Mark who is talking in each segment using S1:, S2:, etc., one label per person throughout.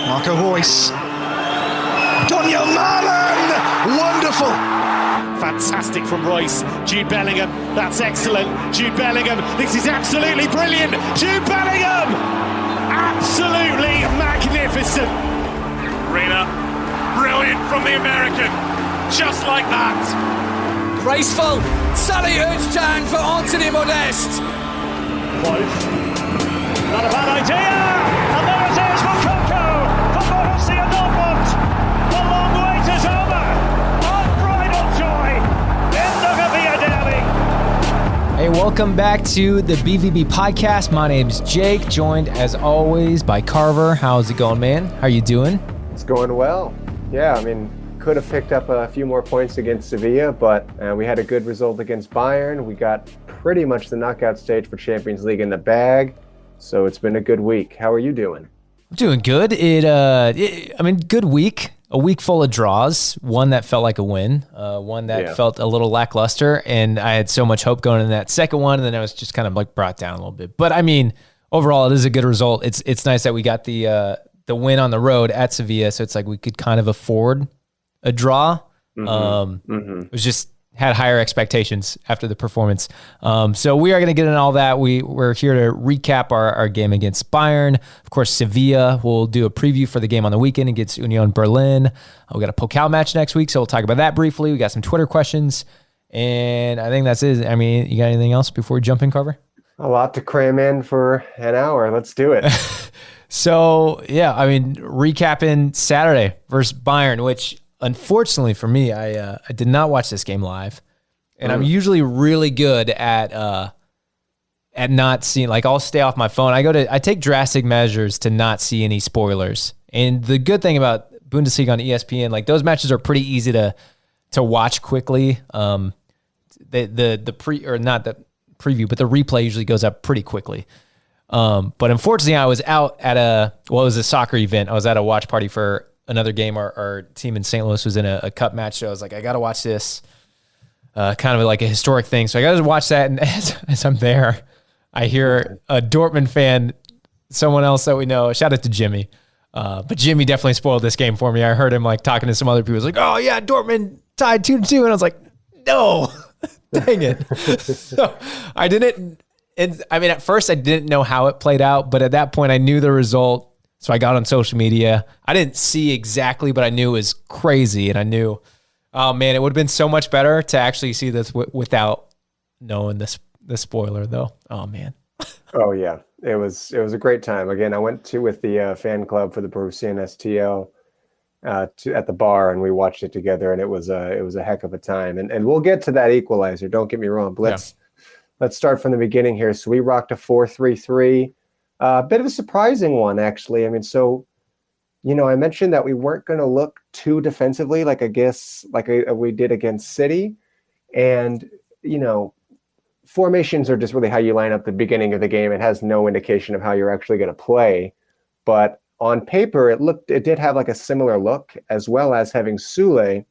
S1: Marco Reus. Daniel Malen! Wonderful!
S2: Fantastic from Reus. Jude Bellingham, that's excellent. Jude Bellingham, this is absolutely brilliant. Jude Bellingham! Absolutely magnificent.
S3: Reina, brilliant from the American. Just like that.
S4: Graceful, salute turn for Anthony Modeste.
S2: Close. Not a bad idea. And there it is, Moukoko for Borussia Dortmund. The long wait is over. Unbridled joy in the Sevilla derby.
S5: Hey, welcome back to the BVB podcast. My name's Jake, joined as always by Carver. How's it going, man? How are you doing?
S6: It's going well. Yeah, I mean, could have picked up a few more points against Sevilla, but we had a good result against Bayern. We got pretty much the knockout stage for Champions League in the bag, so it's been a good week. How are you doing?
S5: I'm doing good. Good week. A week full of draws. One that felt like a win. One that felt a little lackluster, and I had so much hope going in that second one, and then I was just kind of like brought down a little bit. But I mean, overall, it is a good result. It's nice that we got the win on the road at Sevilla, so it's like we could kind of afford a draw. It was just had higher expectations after the performance. So we are going to get into all that. We're here to recap our game against Bayern. Of course, Sevilla. We'll do a preview for the game on the weekend against Union Berlin. We got a Pokal match next week, so we'll talk about that briefly. We got some Twitter questions, and I think that's it. I mean, you got anything else before we jump in, Carver?
S6: A lot to cram in for an hour. Let's do it.
S5: So, yeah, I mean, recapping Saturday versus Bayern, which unfortunately for me, I did not watch this game live, and I'm usually really good at not seeing. Like, I'll stay off my phone. I take drastic measures to not see any spoilers. And the good thing about Bundesliga on ESPN, like those matches are pretty easy to watch quickly. The preview, but the replay usually goes up pretty quickly. But unfortunately, I was out at it was a soccer event. I was at a watch party for another game. Our team in St. Louis was in a cup match, so I was like, I got to watch this, kind of like a historic thing. So I got to watch that, and as I'm there, I hear a Dortmund fan, someone else that we know, shout out to Jimmy, but Jimmy definitely spoiled this game for me. I heard him like talking to some other people. He was like, oh yeah, Dortmund tied 2-2, and I was like, no, dang it. So I didn't, and I mean, at first I didn't know how it played out, but at that point I knew the result. So I got on social media. I didn't see exactly, but I knew it was crazy. And I knew, oh man, it would have been so much better to actually see this without knowing the spoiler though. Oh man.
S6: Oh yeah. It was a great time. Again, I went with the fan club for the Borussian STO at the bar, and we watched it together, and it was a heck of a time. And we'll get to that equalizer. Don't get me wrong. But let's start from the beginning here. So we rocked a 4-3-3. A bit of a surprising one, actually. I mean, so, I mentioned that we weren't going to look too defensively, like we did against City. And, formations are just really how you line up the beginning of the game. It has no indication of how you're actually going to play. But on paper, it did have like a similar look, as well as having Sule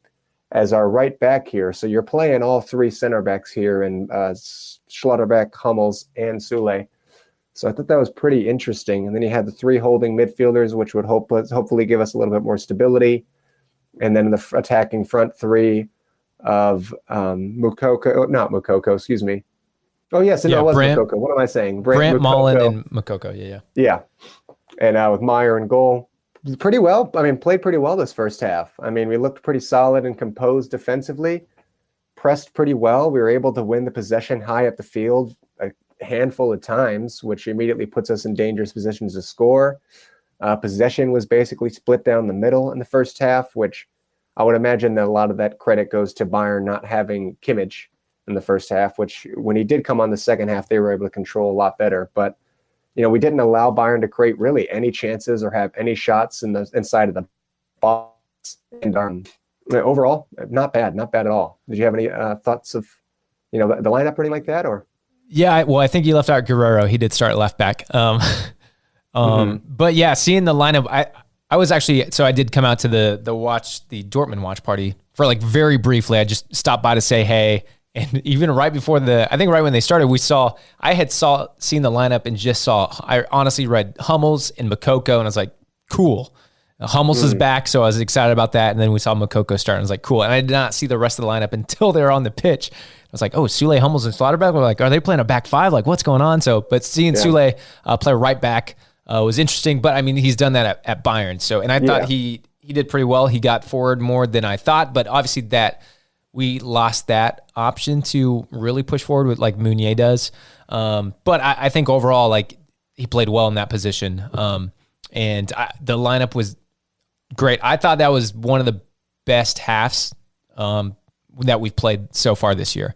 S6: as our right back here. So you're playing all three center backs here in Schlotterbeck, Hummels, and Sule. So I thought that was pretty interesting. And then you had the three holding midfielders, which would hopefully give us a little bit more stability. And then the attacking front three of Moukoko, excuse me. Oh, yes, it was Moukoko. What am I saying?
S5: Brandt, Malen, and Moukoko, yeah.
S6: And with Meyer in goal. Pretty well. I mean, played pretty well this first half. I mean, we looked pretty solid and composed defensively. Pressed pretty well. We were able to win the possession high up the field handful of times, which immediately puts us in dangerous positions to score. Possession was basically split down the middle in the first half, which I would imagine that a lot of that credit goes to Bayern not having Kimmich in the first half, which when he did come on the second half, they were able to control a lot better. But, we didn't allow Bayern to create really any chances or have any shots inside of the box. And overall, not bad at all. Did you have any thoughts of, the lineup or anything like that, or?
S5: Yeah, well, I think you left out Guerrero. He did start left back. But yeah, seeing the lineup, I was actually, so I did come out to the Dortmund watch party for like very briefly. I just stopped by to say hey, and even right before I think right when they started, I had seen the lineup and I honestly read Hummels and Moukoko, and I was like, cool. Hummels is back, so I was excited about that. And then we saw Moukoko start, and I was like, cool. And I did not see the rest of the lineup until they were on the pitch. I was like, oh, Sule, Hummels, and Slaughterback. We're like, are they playing a back five? Like, what's going on? So, but seeing Sule play right back was interesting. But I mean, he's done that at Bayern. So, and I thought he did pretty well. He got forward more than I thought. But obviously, that we lost that option to really push forward with like Meunier does. But I think overall, like, he played well in that position. And the lineup was great. I thought that was one of the best halves that we've played so far this year.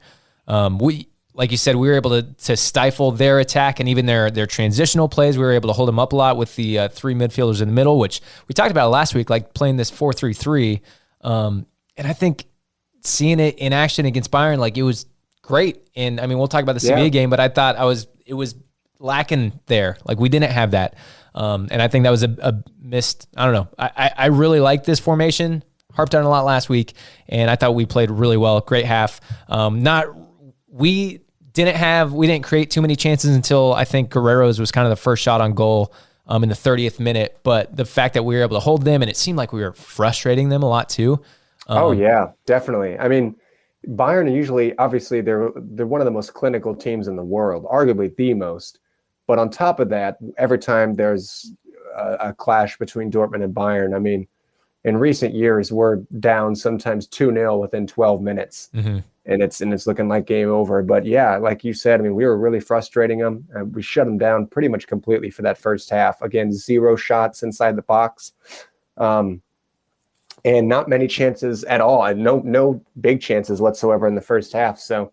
S5: We, like you said, we were able to stifle their attack and even their transitional plays. We were able to hold them up a lot with the three midfielders in the middle, which we talked about last week, like playing this 4-3-3. And I think seeing it in action against Bayern, like, it was great. And I mean, we'll talk about the Sevilla game, but I thought it was lacking there. Like, we didn't have that. And I think that was a missed, I don't know. I really like this formation. Harped on it a lot last week, and I thought we played really well. Great half. We didn't create too many chances until I think Guerrero's was kind of the first shot on goal in the 30th minute. But the fact that we were able to hold them, and it seemed like we were frustrating them a lot too.
S6: Oh yeah, definitely. I mean, Bayern usually, obviously, they're one of the most clinical teams in the world, arguably the most. But on top of that, every time there's a clash between Dortmund and Bayern, I mean, in recent years, we're down sometimes 2-0 within 12 minutes, and it's looking like game over. But yeah, like you said, I mean, we were really frustrating them, and we shut them down pretty much completely for that first half. Again, 0 shots inside the box, and not many chances at all, and no big chances whatsoever in the first half. So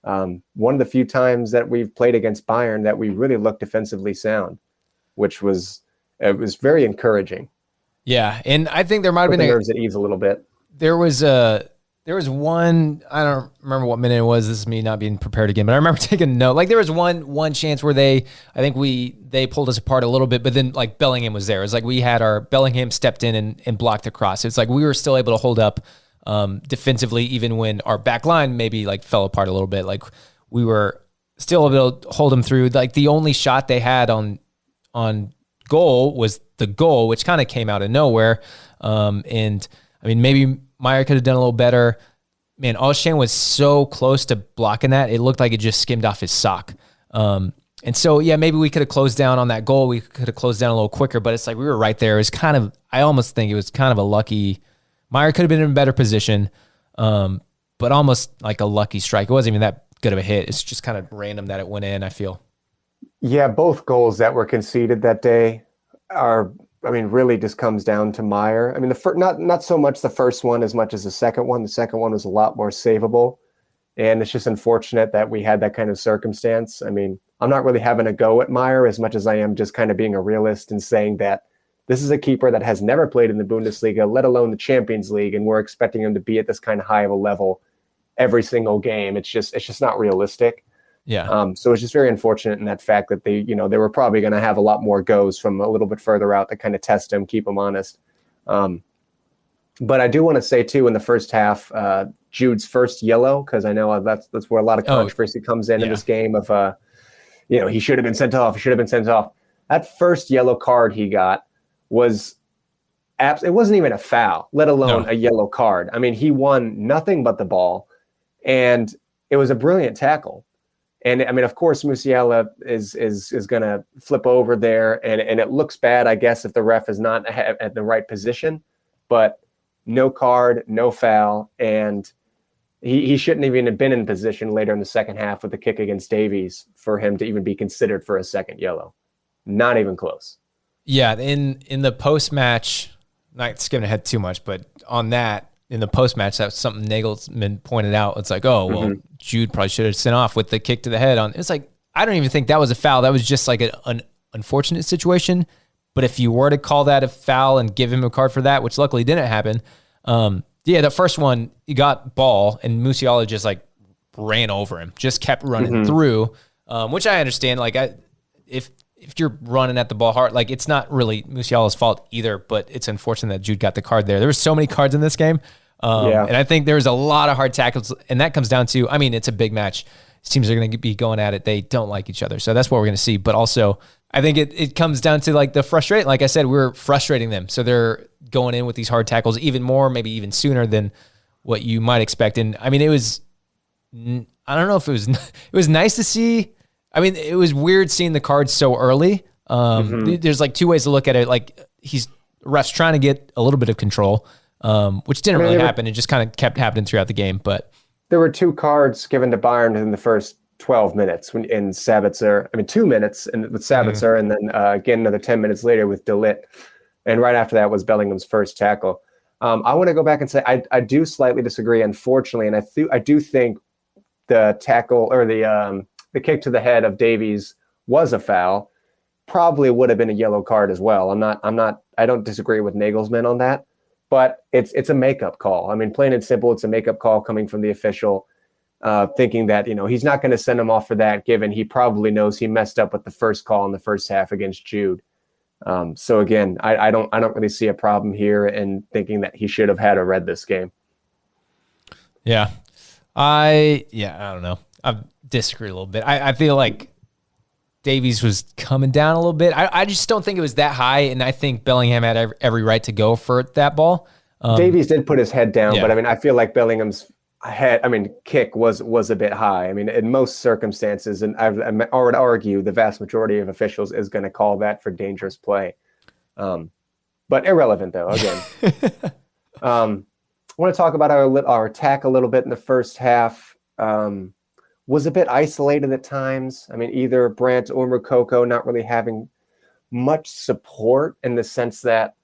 S6: one of the few times that we've played against Bayern that we really looked defensively sound, which was very encouraging.
S5: Yeah, and I think there might have been
S6: nerves at ease a little bit.
S5: There was one, I don't remember what minute it was. This is me not being prepared again, but I remember taking a note. Like, there was one chance where they pulled us apart a little bit, but then like Bellingham was there. It was like we had our Bellingham stepped in and blocked the cross. It's like we were still able to hold up defensively, even when our back line maybe like fell apart a little bit. Like, we were still able to hold them through. Like, the only shot they had on goal was the goal, which kind of came out of nowhere. And I mean, maybe Meyer could have done a little better. Man, Olszan was so close to blocking that. It looked like it just skimmed off his sock. And so, yeah, maybe we could have closed down on that goal. We could have closed down a little quicker, but it's like we were right there. It was kind of, I almost think it was kind of a lucky, Meyer could have been in a better position, but almost like a lucky strike. It wasn't even that good of a hit. It's just kind of random that it went in, I feel.
S6: Yeah, both goals that were conceded that day really just comes down to Meyer. I mean, not so much the first one as much as the second one. The second one was a lot more savable, and it's just unfortunate that we had that kind of circumstance. I mean, I'm not really having a go at Meyer as much as I am just kind of being a realist and saying that this is a keeper that has never played in the Bundesliga, let alone the Champions League, and we're expecting him to be at this kind of high of a level every single game. It's just not realistic.
S5: Yeah.
S6: So it's just very unfortunate in that fact that they were probably going to have a lot more goes from a little bit further out to kind of test him, keep him honest. But I do want to say too, in the first half, Jude's first yellow, because I know that's where a lot of controversy comes in this game of, he should have been sent off. He should have been sent off. That first yellow card he got was it wasn't even a foul, let alone a yellow card. I mean, he won nothing but the ball, and it was a brilliant tackle. And I mean, of course, Musiala is going to flip over there, and it looks bad, I guess, if the ref is not at the right position. But no card, no foul, and he shouldn't even have been in position later in the second half with the kick against Davies for him to even be considered for a second yellow. Not even close.
S5: Yeah, in the post-match, not skipping ahead too much, but on that, in the post-match, that's something Nagelsmann pointed out. It's like, Jude probably should have sent off with the kick to the head on. It's like, I don't even think that was a foul. That was just like an unfortunate situation. But if you were to call that a foul and give him a card for that, which luckily didn't happen, the first one, he got ball, and Musiala just like ran over him, just kept running through, which I understand. Like, if you're running at the ball hard, like, it's not really Musiala's fault either, but it's unfortunate that Jude got the card there. There were so many cards in this game. And I think there's a lot of hard tackles, and that comes down to, I mean, it's a big match. These teams are going to be going at it. They don't like each other. So that's what we're going to see. But also I think it comes down to like the frustrate. Like I said, we're frustrating them. So they're going in with these hard tackles even more, maybe even sooner than what you might expect. And I mean, I don't know if it was nice to see. I mean, it was weird seeing the cards so early. There's like two ways to look at it. Like refs trying to get a little bit of control, which didn't really happen. It just kind of kept happening throughout the game. But
S6: there were 2 cards given to Bayern in the first 12 minutes in Sabitzer. I mean, 2 minutes with Sabitzer, and then again another 10 minutes later with De Ligt. And right after that was Bellingham's first tackle. I want to go back and say I do slightly disagree, unfortunately, and I do think the tackle or the kick to the head of Davies was a foul. Probably would have been a yellow card as well. I don't disagree with Nagelsmann on that, but it's a makeup call. I mean, plain and simple, it's a makeup call coming from the official, thinking that, he's not going to send him off for that, given he probably knows he messed up with the first call in the first half against Jude. So again, I don't really see a problem here in thinking that he should have had a red this game.
S5: Yeah. I don't know. I disagree a little bit. I feel like Davies was coming down a little bit. I just don't think it was that high, and I think Bellingham had every right to go for that ball.
S6: Davies did put his head down,
S5: yeah.
S6: But I mean, I feel like Bellingham's kick was a bit high. I mean, in most circumstances, and I would argue the vast majority of officials is going to call that for dangerous play. But irrelevant, though, again. I want to talk about our attack a little bit in the first half. Was a bit isolated at times. I mean, either Brandt or Moukoko not really having much support in the sense that,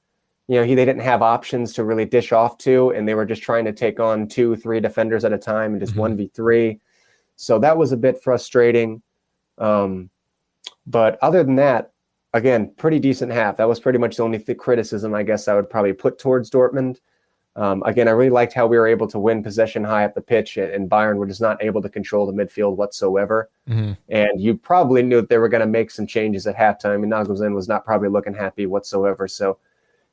S6: they didn't have options to really dish off to, and they were just trying to take on 2-3 defenders at a time and just 1v3. So that was a bit frustrating. But other than that, again, pretty decent half. That was pretty much the only criticism I guess I would probably put towards Dortmund. Again, I really liked how we were able to win possession high up the pitch, and Bayern were just not able to control the midfield whatsoever. And you probably knew that they were going to make some changes at halftime, and Nagelsmann was not probably looking happy whatsoever. So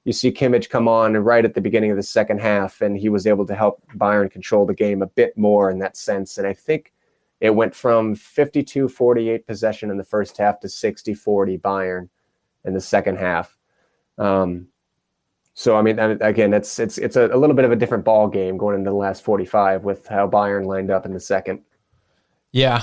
S6: you see Kimmich come on right at the beginning of the second half, and he was able to help Bayern control the game a bit more in that sense. And I think it went from 52-48 possession in the first half to 60-40 Bayern in the second half. So, I mean, again, it's a little bit of a different ball game going into the last 45 with how Bayern lined up in the second.
S5: Yeah.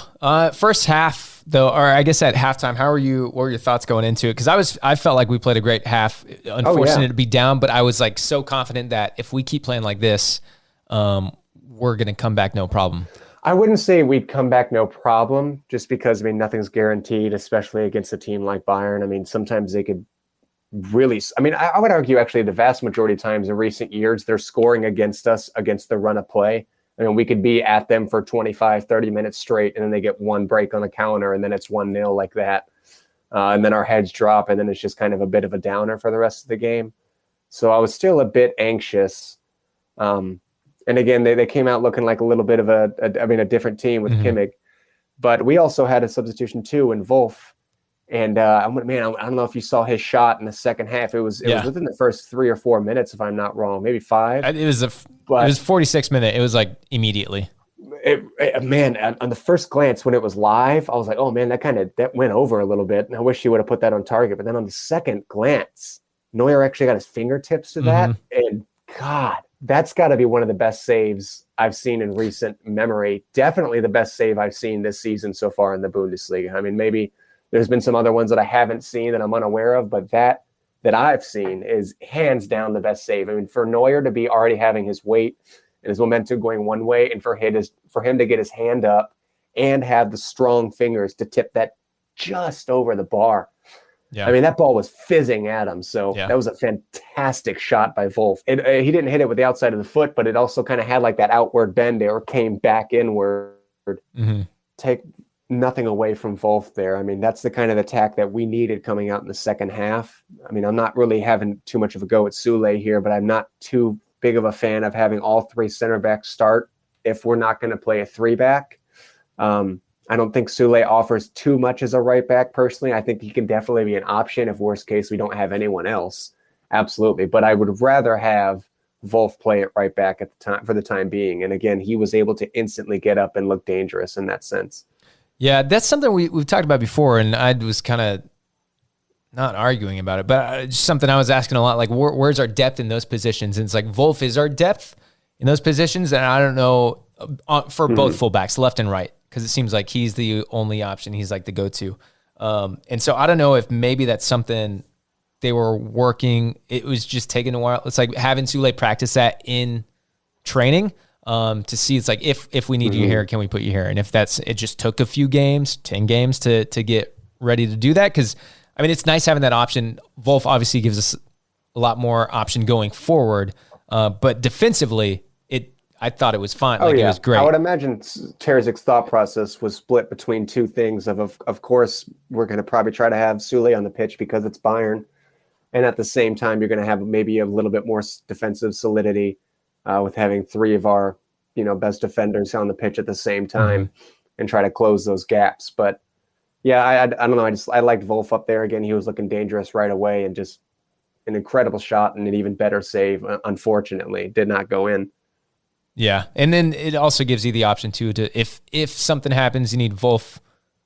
S5: First half, though, or I guess at halftime, what were your thoughts going into it? Because I felt like we played a great half. Unfortunate to be down, but I was like so confident that if we keep playing like this, we're going to come back no problem.
S6: I wouldn't say we'd come back no problem, just because, I mean, nothing's guaranteed, especially against a team like Bayern. I mean, sometimes they could really, I would argue actually the vast majority of times in recent years, they're scoring against us against the run of play. I mean, we could be at them for 25, 30 minutes straight, and then they get one break on the counter, and then it's 1-0 like that. And then our heads drop, and then it's just kind of a bit of a downer for the rest of the game. So I was still a bit anxious. And again, they came out looking like a little bit of a different team with Kimmich. But we also had a substitution too in Wolf. And I don't know if you saw his shot in the second half. It was within the first 3 or 4 minutes, if I'm not wrong, maybe 5.
S5: It was 46 minutes. It was like immediately.
S6: On the first glance when it was live, I was like, oh man, that went over a little bit. And I wish he would have put that on target. But then on the second glance, Neuer actually got his fingertips to that. And God, that's got to be one of the best saves I've seen in recent memory. Definitely the best save I've seen this season so far in the Bundesliga. I mean, maybe there's been some other ones that I haven't seen that I'm unaware of, but that I've seen is hands down the best save. I mean, for Neuer to be already having his weight and his momentum going one way, and for him to get his hand up and have the strong fingers to tip that just over the bar. Yeah. I mean, that ball was fizzing at him. So that was a fantastic shot by Wolf. He didn't hit it with the outside of the foot, but it also kind of had like that outward bend or came back inward. Take nothing away from Wolf there. I mean, that's the kind of attack that we needed coming out in the second half. I mean, I'm not really having too much of a go at Sule here, but I'm not too big of a fan of having all 3 center backs start if we're not going to play a 3-back. I don't think Sule offers too much as a right back personally. I think he can definitely be an option if worst case we don't have anyone else. Absolutely. But I would rather have Wolf play at right back at the time for the time being. And again, he was able to instantly get up and look dangerous in that sense.
S5: Yeah, that's something we've talked about before, and I was kind of not arguing about it, but just something I was asking a lot, like where's our depth in those positions? And it's like Wolf is our depth in those positions. And I don't know for both fullbacks, left and right, because it seems like he's the only option. He's like the go-to. And so I don't know if maybe that's something they were working. It was just taking a while. It's like having Sule practice that in training to see, it's like, if we need you here, can we put you here? And if it just took a few games, 10 games to get ready to do that. Cause I mean, it's nice having that option. Wolf obviously gives us a lot more option going forward. But defensively, I thought it was fine. It was great.
S6: I would imagine Terzic's thought process was split between two things. Of course, we're going to probably try to have Sule on the pitch because it's Bayern. And at the same time, you're going to have maybe a little bit more defensive solidity with having three of our, best defenders on the pitch at the same time and try to close those gaps. But yeah, I don't know. I liked Wolf up there again. He was looking dangerous right away, and just an incredible shot and an even better save. Unfortunately, did not go in.
S5: Yeah, and then it also gives you the option too to if something happens, you need Wolf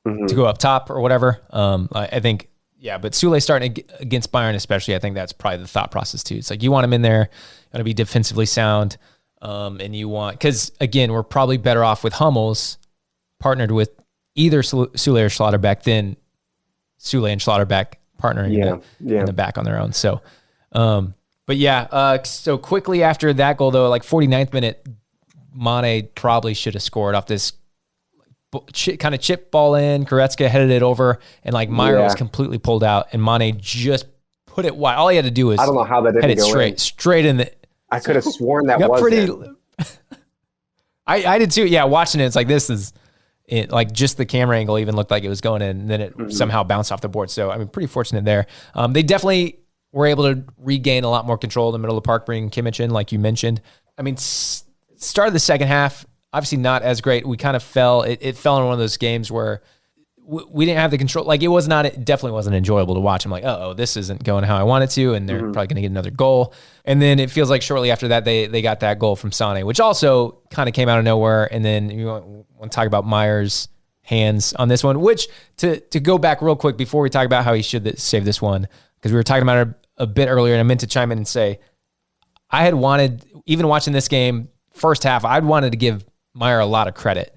S5: to go up top or whatever. I think. Yeah, but Sule starting against Bayern especially, I think that's probably the thought process too. It's like you want him in there, got to be defensively sound, and you want, because again, we're probably better off with Hummels partnered with either Sule or Schlotterbeck than Sule and Schlotterbeck partnering in the back on their own. So, but yeah, so quickly after that goal though, like 49th minute, Mane probably should have scored off this kind of chip ball in. Goretzka headed it over, and like Meyer was completely pulled out, and Mane just put it wide. All he had to do was,
S6: I don't know how that didn't
S5: go straight in the.
S6: I could have sworn that was pretty.
S5: I did too. Yeah, watching it, it's like this is it. Like just the camera angle even looked like it was going in, and then it somehow bounced off the board. So I mean, pretty fortunate there. They definitely were able to regain a lot more control in the middle of the park, bringing Kimmich in, like you mentioned. I mean, start of the second half. Obviously not as great. We kind of fell. It fell in one of those games where we didn't have the control. Like it definitely wasn't enjoyable to watch. I'm like, this isn't going how I want it to, and they're probably going to get another goal. And then it feels like shortly after that they got that goal from Sane, which also kind of came out of nowhere. And then you want to talk about Meyer's hands on this one, which to go back real quick before we talk about how he should save this one, because we were talking about it a bit earlier, and I meant to chime in and say I had wanted, even watching this game first half, I'd wanted to give Meyer a lot of credit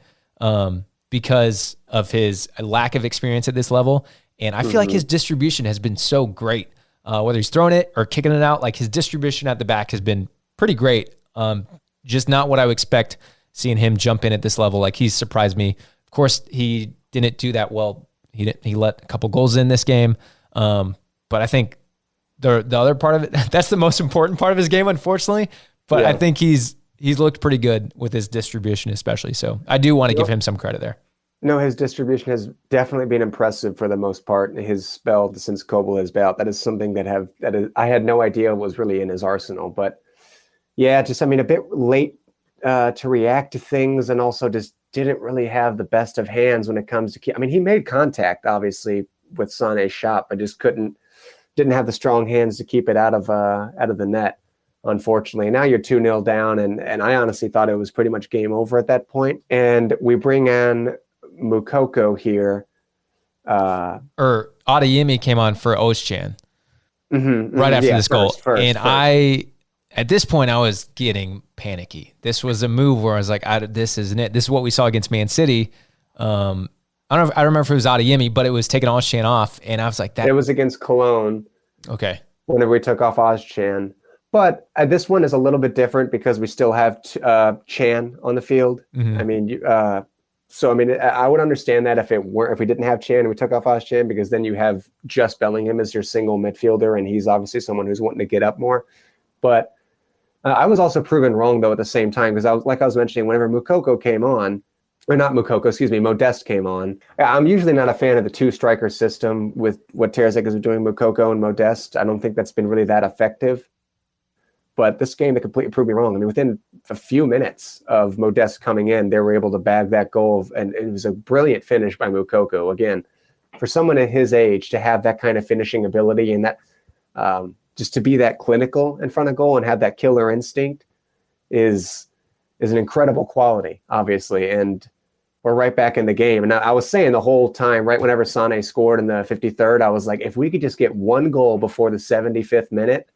S5: because of his lack of experience at this level. And I feel like his distribution has been so great, whether he's throwing it or kicking it out. Like his distribution at the back has been pretty great. Just not what I would expect seeing him jump in at this level. Like he's surprised me. Of course, he didn't do that well. He let a couple goals in this game. But I think the other part of it, that's the most important part of his game, unfortunately. But I think he's looked pretty good with his distribution, especially. So I do want to give him some credit there.
S6: No, his distribution has definitely been impressive for the most part. His spell since Kobel has been out, that is something I had no idea was really in his arsenal. But yeah, a bit late to react to things, and also just didn't really have the best of hands when it comes to. I mean, he made contact obviously with Sané's shot, but just didn't have the strong hands to keep it out of the net. Unfortunately, now you're 2-0 down, and I honestly thought it was pretty much game over at that point. And we bring on Moukoko here.
S5: Or Adeyemi came on for Özcan right after this goal. At this point, I was getting panicky. This was a move where I was like, this isn't it. This is what we saw against Man City. I don't remember if it was Adeyemi, but it was taking Özcan off, and I was like, that.
S6: It was against Cologne.
S5: Okay.
S6: Whenever we took off Özcan. But this one is a little bit different because we still have Chan on the field. I mean, I would understand that if we didn't have Chan and we took off Özcan, because then you have just Bellingham as your single midfielder, and he's obviously someone who's wanting to get up more. But I was also proven wrong though at the same time, because I was mentioning, whenever Moukoko came on, or not Moukoko, excuse me, Modeste came on. I'm usually not a fan of the two-striker system with what Terzic is doing, Moukoko and Modeste. I don't think that's been really that effective. But this game, they completely proved me wrong. I mean, within a few minutes of Modeste coming in, they were able to bag that goal. And it was a brilliant finish by Moukoko. Again, for someone at his age to have that kind of finishing ability, and that just to be that clinical in front of goal and have that killer instinct is an incredible quality, obviously. And we're right back in the game. And I was saying the whole time, right whenever Sané scored in the 53rd, I was like, if we could just get one goal before the 75th minute,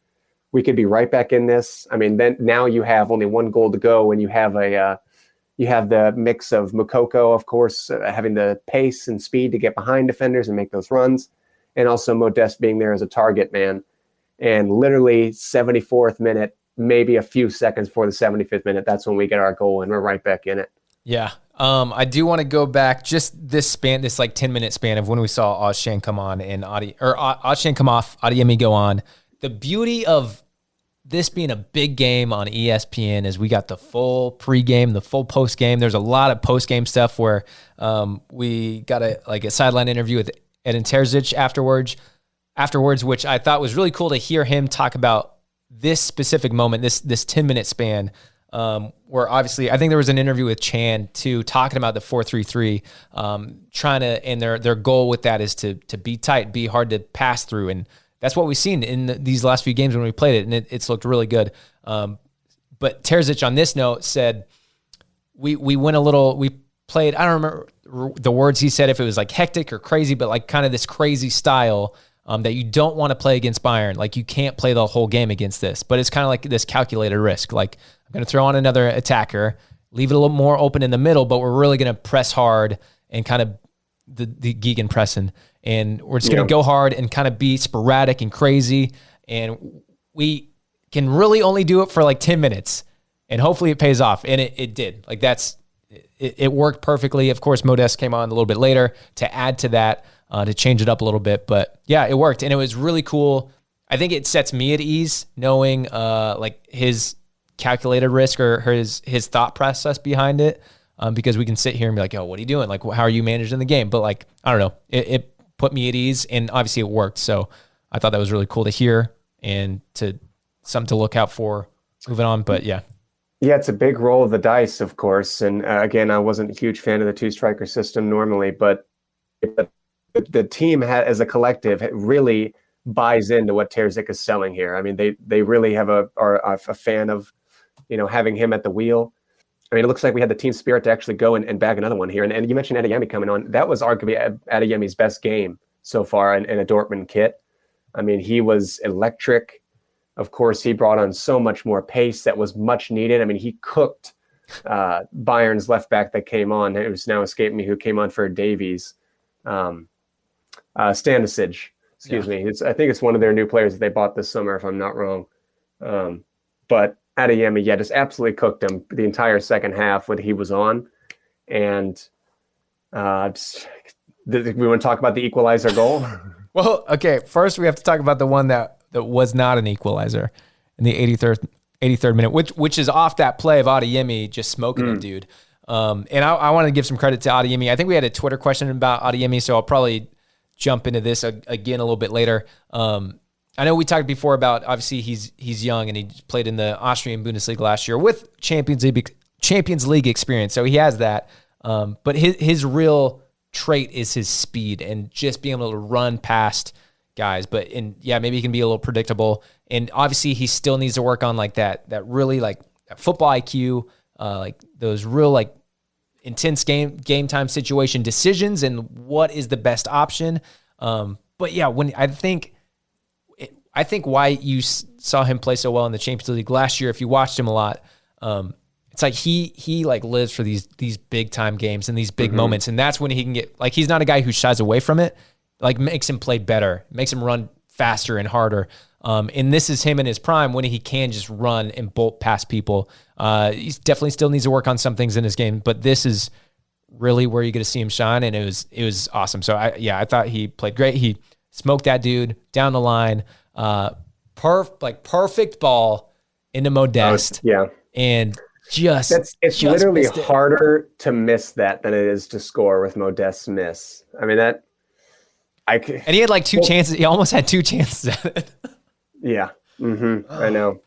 S6: we could be right back in this. I mean, then now you have only one goal to go, and you have the mix of Moukoko, of course, having the pace and speed to get behind defenders and make those runs, and also Modeste being there as a target man. And literally 74th minute, maybe a few seconds before the 75th minute, that's when we get our goal, and we're right back in it.
S5: Yeah. I do want to go back just this 10-minute span of when we saw Ozcan come on and Ozcan come off, Adeyemi go on. The beauty of this being a big game on ESPN is we got the full pregame, the full postgame. There's a lot of postgame stuff where we got a sideline interview with Edin Terzic afterwards, which I thought was really cool to hear him talk about this specific moment, this 10-minute span. Where obviously I think there was an interview with Chan too, talking about the 4-3-3, trying to, and their goal with that is to be tight, be hard to pass through. And that's what we've seen in these last few games when we played it, and it's looked really good. But Terzic on this note said, we played, I don't remember the words he said, if it was like hectic or crazy, but like kind of this crazy style that you don't want to play against Bayern. Like you can't play the whole game against this, but it's kind of like this calculated risk. Like I'm going to throw on another attacker, leave it a little more open in the middle, but we're really going to press hard and kind of the Gegen pressing. And we're just going to go hard and kind of be sporadic and crazy. And we can really only do it for like 10 minutes. And hopefully it pays off. And it did. Like it worked perfectly. Of course, Modeste came on a little bit later to add to that, to change it up a little bit. But yeah, it worked. And it was really cool. I think it sets me at ease knowing like his calculated risk or his thought process behind it, because we can sit here and be like, oh, what are you doing? Like, how are you managing the game? But like, I don't know, it put me at ease, and obviously it worked. So I thought that was really cool to hear and something to look out for moving on. But yeah.
S6: Yeah, it's a big roll of the dice, of course. And again, I wasn't a huge fan of the two-striker system normally, but the team as a collective really buys into what Terzic is selling here. I mean, they really are a fan of, having him at the wheel. I mean, it looks like we had the team spirit to actually go and bag another one here. And you mentioned Adeyemi coming on. That was arguably Adeyemi's best game so far in a Dortmund kit. I mean, he was electric. Of course, he brought on so much more pace that was much needed. I mean, he cooked Bayern's left back that came on. It was now escaping me who came on for Davies. Stanisic, excuse me. I think it's one of their new players that they bought this summer, if I'm not wrong. But Adeyemi, just absolutely cooked him the entire second half when he was on. And we want to talk about the equalizer goal.
S5: Well, okay. First, we have to talk about the one that was not an equalizer in the 83rd minute, which is off that play of Adeyemi just smoking a dude. And I want to give some credit to Adeyemi. I think we had a Twitter question about Adeyemi, so I'll probably jump into this again a little bit later. I know we talked before about, obviously he's young and he played in the Austrian Bundesliga last year with Champions League experience, so he has that. But his real trait is his speed and just being able to run past guys. Maybe he can be a little predictable. And obviously he still needs to work on like that really like football IQ, like those real like intense game time situation decisions and what is the best option. But yeah, when I think why you saw him play so well in the Champions League last year, if you watched him a lot, it's like he like lives for these big time games and these big moments. And that's when he can get, like, he's not a guy who shies away from it, like makes him play better, makes him run faster and harder. And this is him in his prime when he can just run and bolt past people. He definitely still needs to work on some things in his game, but this is really where you're going to see him shine. And it was awesome. So I thought he played great. He smoked that dude down the line. Perfect ball into Modeste. And
S6: it's literally harder to miss that than it is to score with Modeste's miss. I mean, and
S5: he had like two chances. He almost had two chances at it.
S6: Yeah. I know.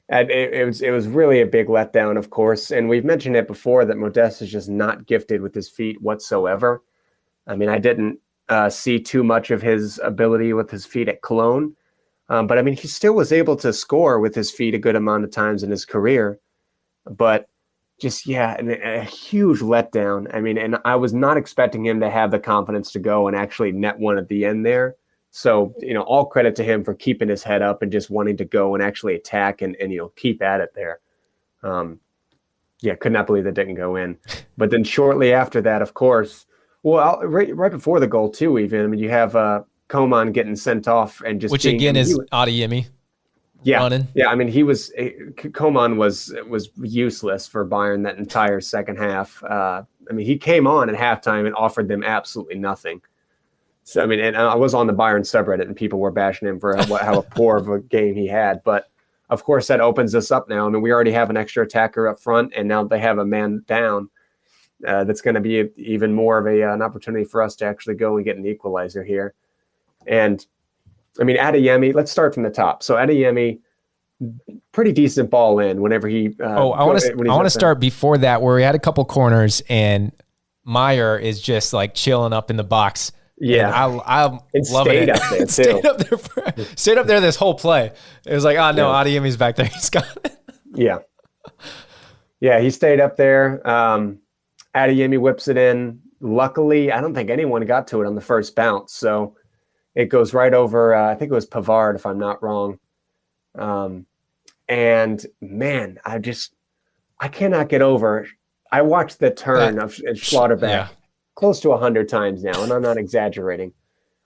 S6: And it was really a big letdown, of course. And we've mentioned it before that Modeste is just not gifted with his feet whatsoever. I mean, I didn't see too much of his ability with his feet at Cologne. But I mean, he still was able to score with his feet a good amount of times in his career. But just, yeah, and a huge letdown. I mean, and I was not expecting him to have the confidence to go and actually net one at the end there. So, all credit to him for keeping his head up and just wanting to go and actually attack and keep at it there. Yeah, could not believe that didn't go in. But then shortly after that, of course, right before the goal too, even, I mean, you have Coman getting sent off and just
S5: which again is Adeyemi.
S6: Yeah,
S5: running.
S6: Yeah. I mean, Coman was useless for Bayern that entire second half. I mean, he came on at halftime and offered them absolutely nothing. So I mean, and I was on the Bayern subreddit and people were bashing him for how poor of a game he had. But of course, that opens us up now. I mean, we already have an extra attacker up front, and now they have a man down. That's going to be even more of an opportunity for us to actually go and get an equalizer here. And I mean, Adeyemi, let's start from the top. So Adeyemi, pretty decent ball in whenever he.
S5: I want to start before that, where we had a couple corners and Meyer is just like chilling up in the box.
S6: Yeah,
S5: I'm loving it.
S6: Up there
S5: stayed up there this whole play. It was like, oh no, Adeyemi's back there. He's got it.
S6: Yeah, he stayed up there. Adeyemi whips it in. Luckily, I don't think anyone got to it on the first bounce, so. It goes right over, I think it was Pavard, if I'm not wrong. And man, I cannot get over. I watched the turn of Schlotterbeck close to 100 times now, and I'm not exaggerating.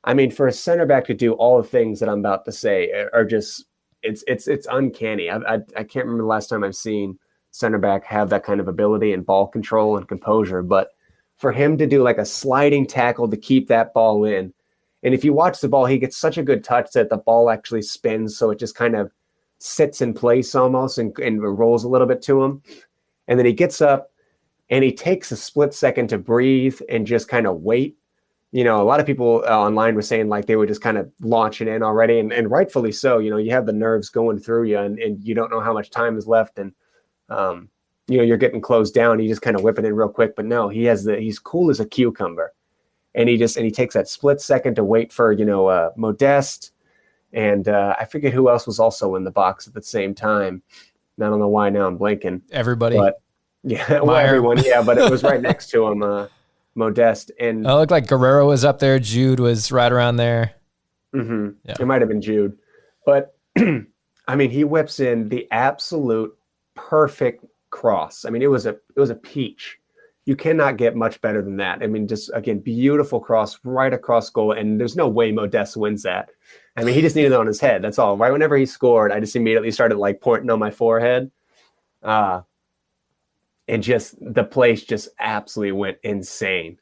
S6: I mean, for a center back to do all the things that I'm about to say are just, it's uncanny. I can't remember the last time I've seen center back have that kind of ability and ball control and composure, but for him to do like a sliding tackle to keep that ball in. And if you watch the ball, he gets such a good touch that the ball actually spins, so it just kind of sits in place almost and rolls a little bit to him. And then he gets up and he takes a split second to breathe and just kind of wait. A lot of people online were saying like they were just kind of launching in already, and rightfully so. You have the nerves going through you, and you don't know how much time is left, and you're getting closed down. You just kind of whip it in real quick. But no, he's cool as a cucumber. And he takes that split second to wait for, Modeste. And I forget who else was also in the box at the same time. And I don't know why now I'm blanking.
S5: Everybody.
S6: But yeah, well, everyone. Yeah, but it was right next to him, Modeste. And
S5: it looked like Guerrero was up there. Jude was right around there.
S6: Mm-hmm. Yeah. It might have been Jude. But, I mean, he whips in the absolute perfect cross. I mean, it was a peach. You cannot get much better than that. I mean, just, again, beautiful cross right across goal, and there's no way Modeste wins that. I mean, he just needed it on his head. That's all. Right whenever he scored, I just immediately started, like, pointing on my forehead. And just the place just absolutely went insane.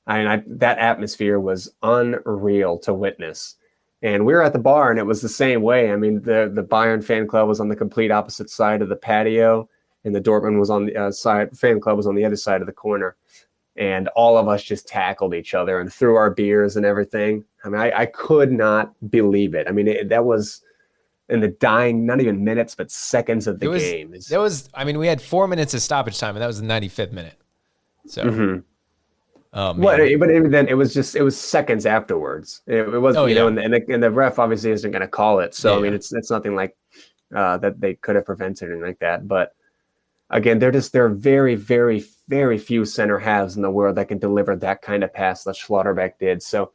S6: I mean, that atmosphere was unreal to witness. And we were at the bar, and it was the same way. I mean, the Bayern fan club was on the complete opposite side of the patio, and the Dortmund was on the fan club was on the other side of the corner. And all of us just tackled each other and threw our beers and everything. I mean, I could not believe it. I mean, that was in the dying, not even minutes, but seconds of the game.
S5: We had 4 minutes of stoppage time, and that was the 95th minute. So,
S6: but then it was seconds afterwards. It was, and the ref obviously isn't going to call it. So, I mean, it's nothing like that they could have prevented or anything like that. But again, there are very, very, very few center halves in the world that can deliver that kind of pass that Schlotterbeck did. So,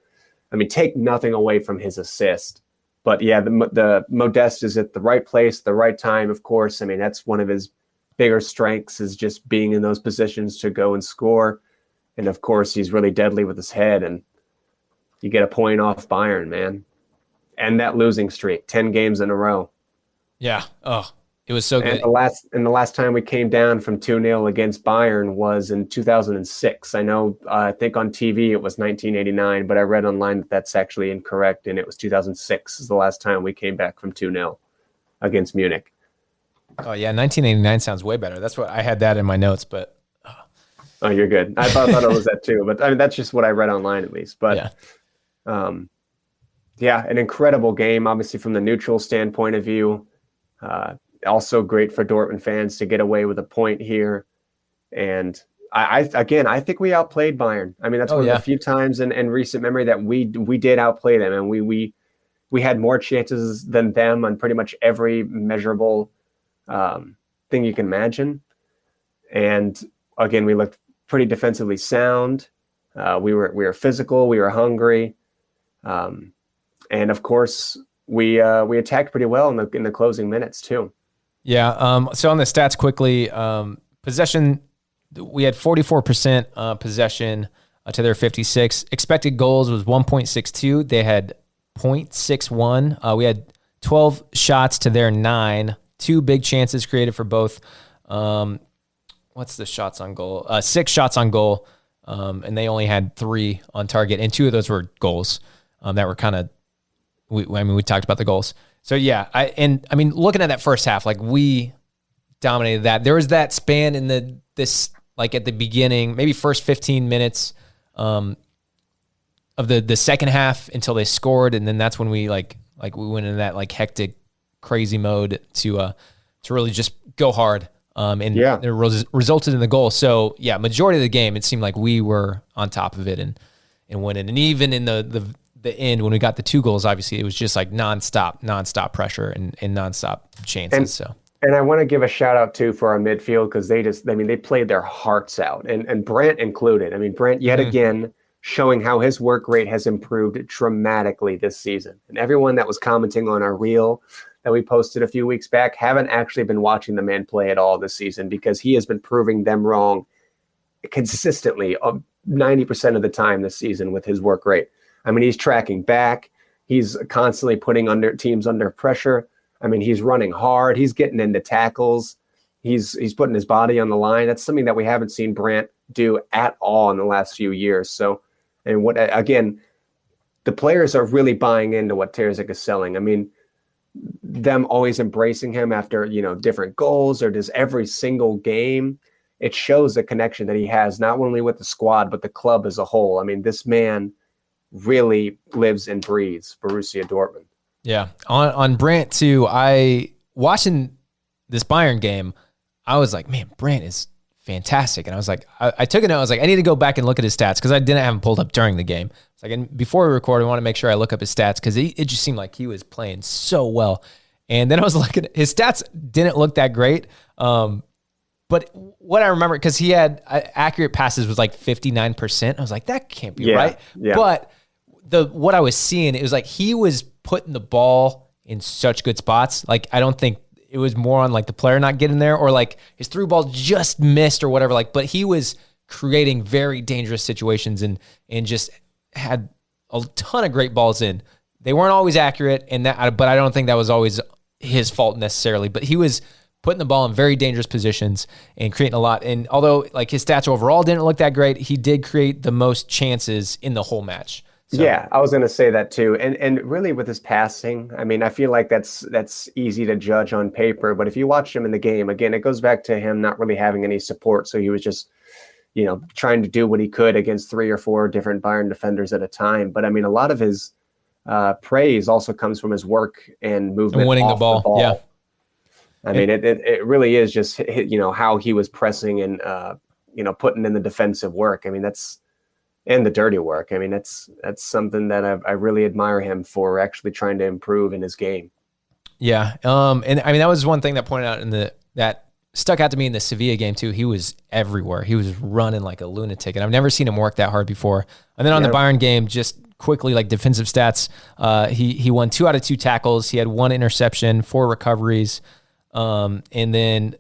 S6: I mean, take nothing away from his assist. But yeah, the Modeste is at the right place, the right time, of course. I mean, that's one of his bigger strengths, is just being in those positions to go and score. And of course, he's really deadly with his head, and you get a point off Bayern, man. And that losing streak, 10 games in a row.
S5: Yeah. Oh, it was so good.
S6: And the last time we came down from 2-0 against Bayern was in 2006. I know, I think on TV it was 1989, but I read online that that's actually incorrect, and it was 2006 is the last time we came back from 2-0 against Munich.
S5: Oh, yeah, 1989 sounds way better. That's what I had that in my notes, but...
S6: Oh, you're good. I thought it was that too, but I mean, that's just what I read online at least. But an incredible game, obviously from the neutral standpoint of view. Also great for Dortmund fans to get away with a point here. And I think we outplayed Bayern. I mean, that's one of the few times in recent memory that we did outplay them, and we had more chances than them on pretty much every measurable thing you can imagine. And again, we looked pretty defensively sound. We were physical. We were hungry. And of course, we attacked pretty well in the closing minutes too.
S5: Yeah. So on the stats quickly, possession, we had 44% possession to their 56. Expected goals was 1.62. They had 0.61. We had 12 shots to their 9. 2 big chances created for both. What's the shots on goal? 6 shots on goal. And they only had 3 on target, and 2 of those were goals that were kind of. We talked about the goals. So yeah, looking at that first half, like we dominated that. There was that span in this like at the beginning, maybe first 15 minutes of the second half until they scored, and then that's when we like we went into that like hectic, crazy mode to really just go hard. It resulted in the goal. So yeah, majority of the game, it seemed like we were on top of it and winning. And even in the end, when we got the 2 goals, obviously it was just like nonstop pressure and nonstop chances.
S6: And I want to give a shout out too for our midfield, because they played their hearts out, and Brandt included. I mean, Brandt yet again showing how his work rate has improved dramatically this season. And everyone that was commenting on our reel that we posted a few weeks back haven't actually been watching the man play at all this season, because he has been proving them wrong consistently 90% of the time this season with his work rate. I mean, he's tracking back. He's constantly putting teams under pressure. I mean, he's running hard. He's getting into tackles. He's putting his body on the line. That's something that we haven't seen Brandt do at all in the last few years. So, and the players are really buying into what Terzic is selling. I mean, them always embracing him after, different goals or just every single game. It shows the connection that he has, not only with the squad, but the club as a whole. I mean, this man really lives and breathes Borussia Dortmund.
S5: Yeah. On Brandt too, watching this Bayern game, I was like, man, Brandt is fantastic. And I was like, I took a note. I was like, I need to go back and look at his stats, because I didn't have him pulled up during the game. It's like, and before we record, I want to make sure I look up his stats, because it just seemed like he was playing so well. And then I was looking, his stats didn't look that great. But what I remember, because he had accurate passes was like 59%. I was like, that can't be right.
S6: Yeah.
S5: But what I was seeing, it was like he was putting the ball in such good spots. Like, I don't think it was more on like the player not getting there, or like his through ball just missed or whatever. Like, but he was creating very dangerous situations and just had a ton of great balls in. They weren't always accurate, but I don't think that was always his fault necessarily. But he was putting the ball in very dangerous positions and creating a lot. And although like his stats overall didn't look that great, he did create the most chances in the whole match. So.
S6: Yeah, I was going to say that too. And really with his passing, I mean, I feel like that's easy to judge on paper. But if you watch him in the game, again, it goes back to him not really having any support. So he was just, trying to do what he could against 3 or 4 different Bayern defenders at a time. But I mean, a lot of his praise also comes from his work and movement
S5: and winning
S6: off
S5: the ball. Yeah.
S6: I mean, it really is just, how he was pressing and, putting in the defensive work. I mean, and the dirty work. I mean, that's something that I really admire him for, actually trying to improve in his game.
S5: Yeah. And I mean, that was one thing that pointed out that stuck out to me in the Sevilla game too. He was everywhere. He was running like a lunatic, and I've never seen him work that hard before. And then on the Bayern game, just quickly, like defensive stats, he won 2 out of 2 tackles. He had 1 interception, 4 recoveries. And then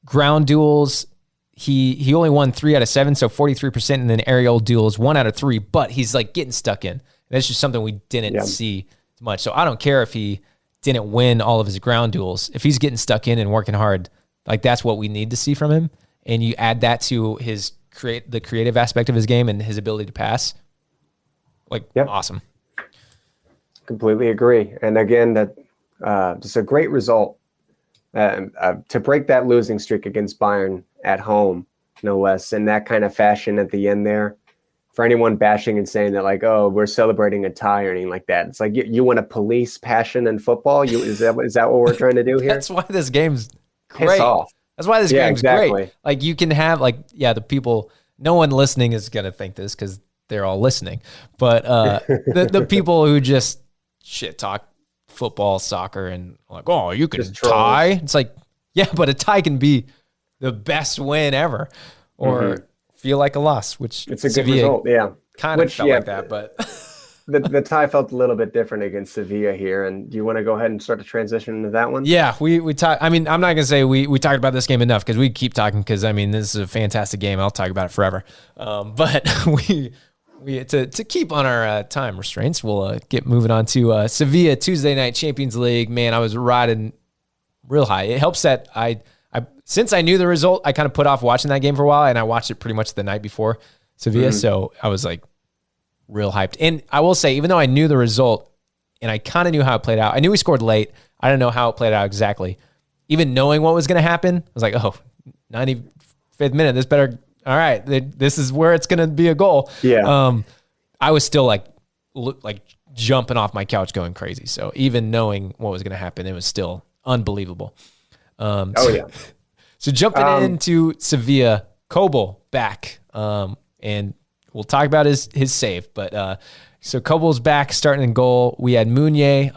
S5: ground duels, he only won 3 out of 7, so 43%. And then aerial duels, 1 out of 3, but he's like getting stuck in. That's just something we didn't see much. So I don't care if he didn't win all of his ground duels. If he's getting stuck in and working hard, like that's what we need to see from him. And you add that to the creative aspect of his game and his ability to pass. Awesome.
S6: Completely agree. And again, that just a great result. To break that losing streak against Bayern at home, no less, in that kind of fashion at the end there. For anyone bashing and saying that, like, oh, we're celebrating a tie or anything like that, it's like you want to police passion in football. Is that what we're trying to do here?
S5: That's why this game's great.
S6: Piss off.
S5: That's why this game's great. Like, you can have the people. No one listening is gonna think this because they're all listening, but the people who just shit talk football, soccer, and like, oh, you can tie. It's like, yeah, but a tie can be the best win ever, or feel like a loss, which
S6: it's a
S5: Sevilla
S6: good result. Yeah.
S5: kind of felt like that, but
S6: the tie felt a little bit different against Sevilla here. And do you want to go ahead and start to transition into that one?
S5: yeah, we talked. I mean, I'm not gonna say we talked about this game enough, because we keep talking, because I mean, this is a fantastic game. I'll talk about it forever. But we to keep on our time restraints, we'll get moving on to Sevilla Tuesday night Champions League. Man, I was riding real high. It helps that I since I knew the result, I kind of put off watching that game for a while, and I watched it pretty much the night before Sevilla. So I was like real hyped. And I will say, even though I knew the result and I kind of knew how it played out, I knew we scored late. I didn't know how it played out exactly. Even knowing what was going to happen, I was like, oh, 95th minute, this better, all right, this is where it's going to be a goal.
S6: Yeah.
S5: I was still like jumping off my couch going crazy. So even knowing what was going to happen, it was still unbelievable. So jumping into Sevilla, Kobel back, and we'll talk about his save. But so Kobel's back, starting in goal. We had Meunier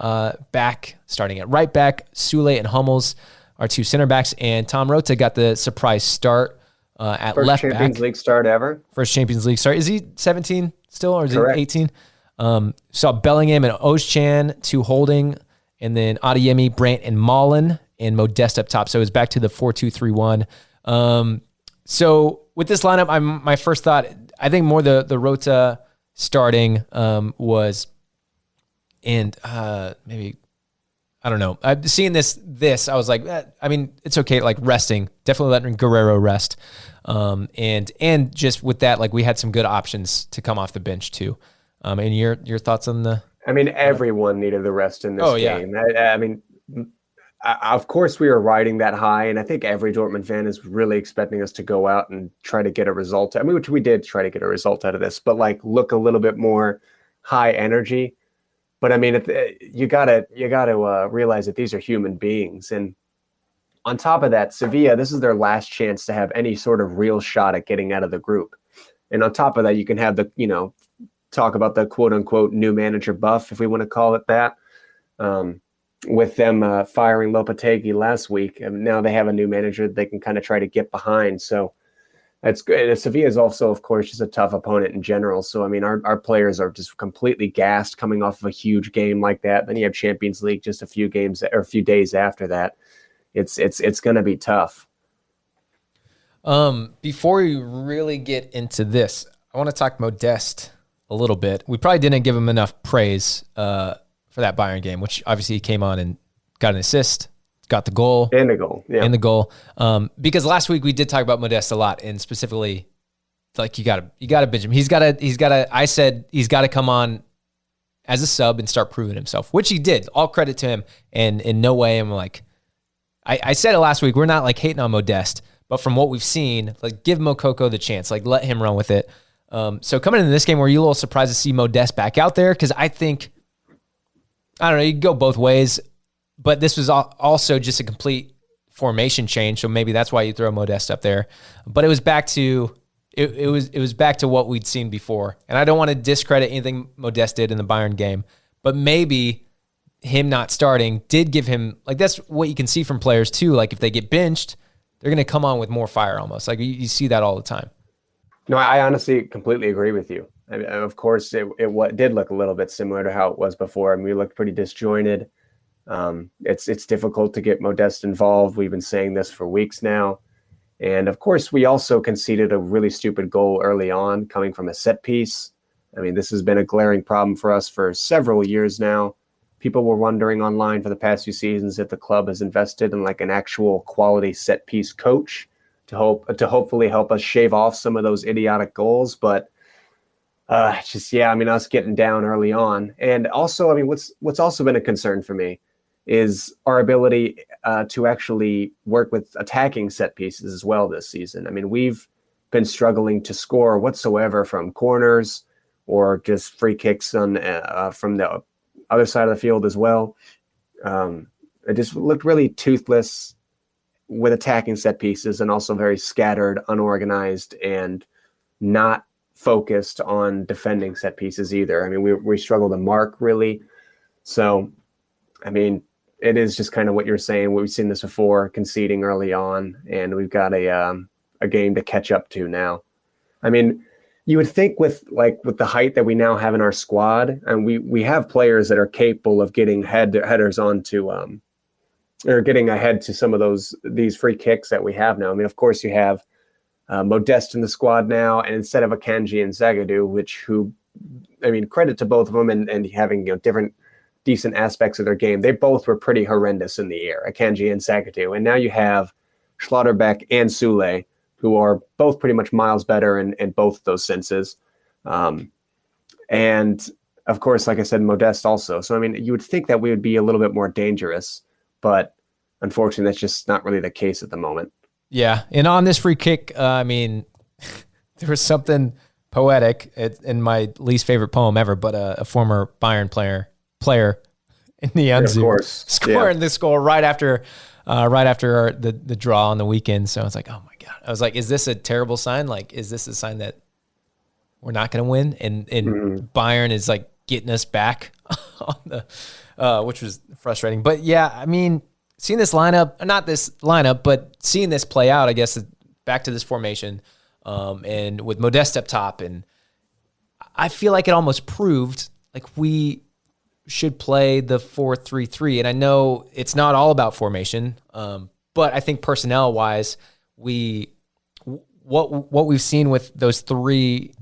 S5: back, starting at right back. Sule and Hummels, our two center backs, and Tom Rota got the surprise start at
S6: First
S5: left back.
S6: First Champions League start ever.
S5: First Champions League start. Is he 17 still, or is
S6: Correct.
S5: he 18? Saw Bellingham and Özcan, two holding, and then Adeyemi, Brandt, and Malen, and Modeste up top. So it was back to the 4-2-3-1. So with this lineup, my first thought, I think more the Rota starting was, and maybe, I don't know. Seeing this, I was like, I mean, it's okay, like resting, definitely letting Guerrero rest. And just with that, like we had some good options to come off the bench too. And your thoughts on the?
S6: I mean, everyone needed the rest in this game. I mean, of course we were riding that high, and I think every Dortmund fan is really expecting us to go out and try to get a result. I mean, which we did try to get a result out of this, but like look a little bit more high energy. But I mean, you gotta realize that these are human beings, and on top of that, Sevilla, this is their last chance to have any sort of real shot at getting out of the group. And on top of that, you can have the talk about the quote unquote new manager buff, if we want to call it that. With them firing Lopetegui last week, and now they have a new manager that they can kind of try to get behind. So that's good. Sevilla is also, of course, just a tough opponent in general. So, I mean, our players are just completely gassed coming off of a huge game like that. Then you have Champions League just a few days after that. It's going to be tough.
S5: Before we really get into this, I want to talk Modeste a little bit. We probably didn't give him enough praise for that Bayern game, which obviously he came on and got an assist, got the goal.
S6: And the goal, yeah.
S5: And the goal. Because last week we did talk about Modeste a lot, and specifically, like you gotta bench him. I said he's gotta come on as a sub and start proving himself, which he did. All credit to him. And in no way I'm like, I said it last week, we're not like hating on Modeste, but from what we've seen, like give Moukoko the chance, like let him run with it. So coming into this game, were you a little surprised to see Modeste back out there? Because I think, I don't know, you can go both ways, but this was also just a complete formation change, so maybe that's why you throw Modeste up there. But it was back to it was back to what we'd seen before. And I don't want to discredit anything Modeste did in the Bayern game, but maybe him not starting did give him, like, that's what you can see from players too. Like if they get benched, they're going to come on with more fire almost. Like you see that all the time.
S6: No, I honestly completely agree with you. I mean, of course, it did look a little bit similar to how it was before. I mean, we looked pretty disjointed. It's difficult to get Modeste involved. We've been saying this for weeks now. And of course, we also conceded a really stupid goal early on coming from a set piece. I mean, this has been a glaring problem for us for several years now. People were wondering online for the past few seasons if the club has invested in like an actual quality set piece coach to hopefully help us shave off some of those idiotic goals. But I mean, us getting down early on. And also, I mean, what's also been a concern for me is our ability to actually work with attacking set pieces as well this season. I mean, we've been struggling to score whatsoever from corners or just free kicks from the other side of the field as well. It just looked really toothless with attacking set pieces, and also very scattered, unorganized, and not focused on defending set pieces either. I mean, we struggle to mark really. So, I mean, it is just kind of what you're saying. We've seen this before, conceding early on, and we've got a game to catch up to now. I mean, you would think with the height that we now have in our squad, and we have players that are capable of getting headers onto or getting ahead to some of these free kicks that we have now. I mean, of course, you have Modeste in the squad now, and instead of Akanji and Zagadou, credit to both of them and having different decent aspects of their game. They both were pretty horrendous in the air, Akanji and Zagadou, and now you have Schlotterbeck and Sule, who are both pretty much miles better in both those senses. And of course, like I said, Modeste also. So, I mean, you would think that we would be a little bit more dangerous, but unfortunately, that's just not really the case at the moment.
S5: Yeah. And on this free kick, there was something poetic in my least favorite poem ever, but a former Bayern player in the end zone scoring this goal right after the draw on the weekend. So I was like, oh my God. I was like, is this a terrible sign? Like, is this a sign that we're not going to win? And Bayern is like getting us back on the, which was frustrating. But yeah, I mean, seeing this lineup, not this lineup, but seeing this play out, I guess, back to this formation, and with Modeste up top. And I feel like it almost proved like we should play the 4-3-3. And I know it's not all about formation, but I think personnel-wise, what we've seen with those three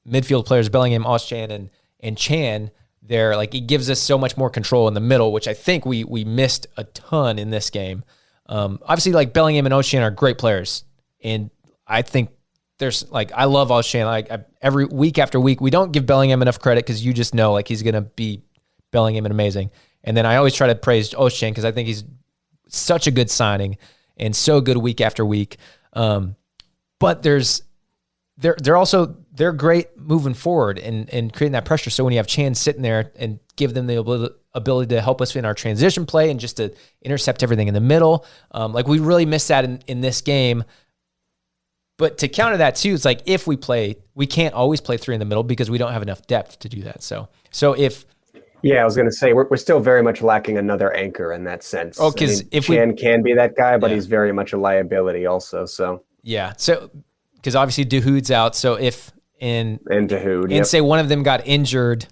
S5: midfield players, Bellingham, Özcan, and Chan, there, like, it gives us so much more control in the middle, which I think we missed a ton in this game. Obviously, like, Bellingham and Özcan are great players, and I think I love Özcan. Like, every week after week, we don't give Bellingham enough credit because you just know, like, he's going to be Bellingham and amazing. And then I always try to praise Özcan because I think he's such a good signing and so good week after week. But they're great moving forward and creating that pressure. So when you have Chan sitting there and give them the ability to help us in our transition play and just to intercept everything in the middle, like, we really missed that in this game. But to counter that too, it's like, if we can't always play three in the middle because we don't have enough depth to do that. So if
S6: I was going to say we're still very much lacking another ancher in that sense.
S5: Oh, because if
S6: Chan can be that guy, but he's very much a liability also. So
S5: yeah, so because obviously Dahoud's out, so if
S6: Dahoud,
S5: say one of them got injured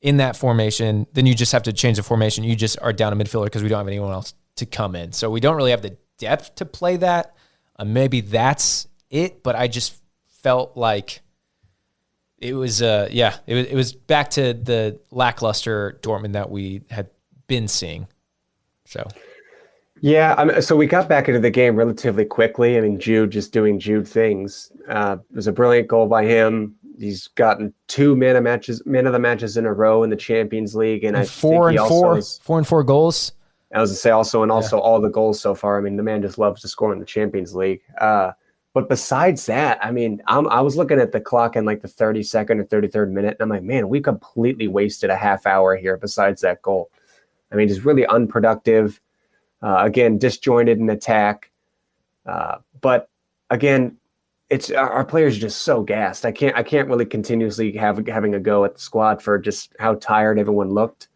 S5: in that formation, then you just have to change the formation. You just are down a midfielder because we don't have anyone else to come in. So we don't really have the depth to play that. Maybe that's it, but I just felt like it was it was back to the lackluster Dortmund that we had been seeing. So
S6: yeah, so we got back into the game relatively quickly. I mean, Jude just doing Jude things. It was a brilliant goal by him. He's gotten 2 man of the matches in a row in the Champions League, and I think he also has
S5: 4 and 4 goals.
S6: I was to say also all the goals so far. I mean, the man just loves to score in the Champions League. But besides that, I mean, I was looking at the clock in like the 32nd or 33rd minute, and I'm like, man, we completely wasted a half hour here besides that goal. I mean, just really unproductive. Again, disjointed in attack. But again, it's our players are just so gassed. I can't really continuously having a go at the squad for just how tired everyone looked.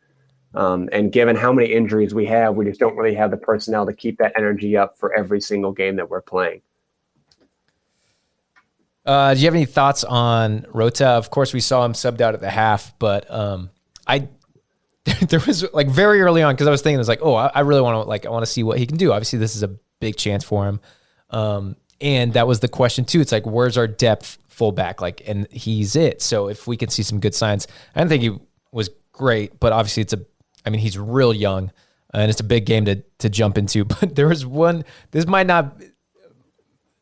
S6: And given how many injuries we have, we just don't really have the personnel to keep that energy up for every single game that we're playing.
S5: Do you have any thoughts on Rota? Of course, we saw him subbed out at the half, but there was like very early on, because I was thinking, I really want to see what he can do. Obviously, this is a big chance for him, and that was the question too. It's like, where's our depth fullback? Like, and he's it. So if we can see some good signs, I don't think he was great, but obviously he's real young, and it's a big game to jump into. But there was one.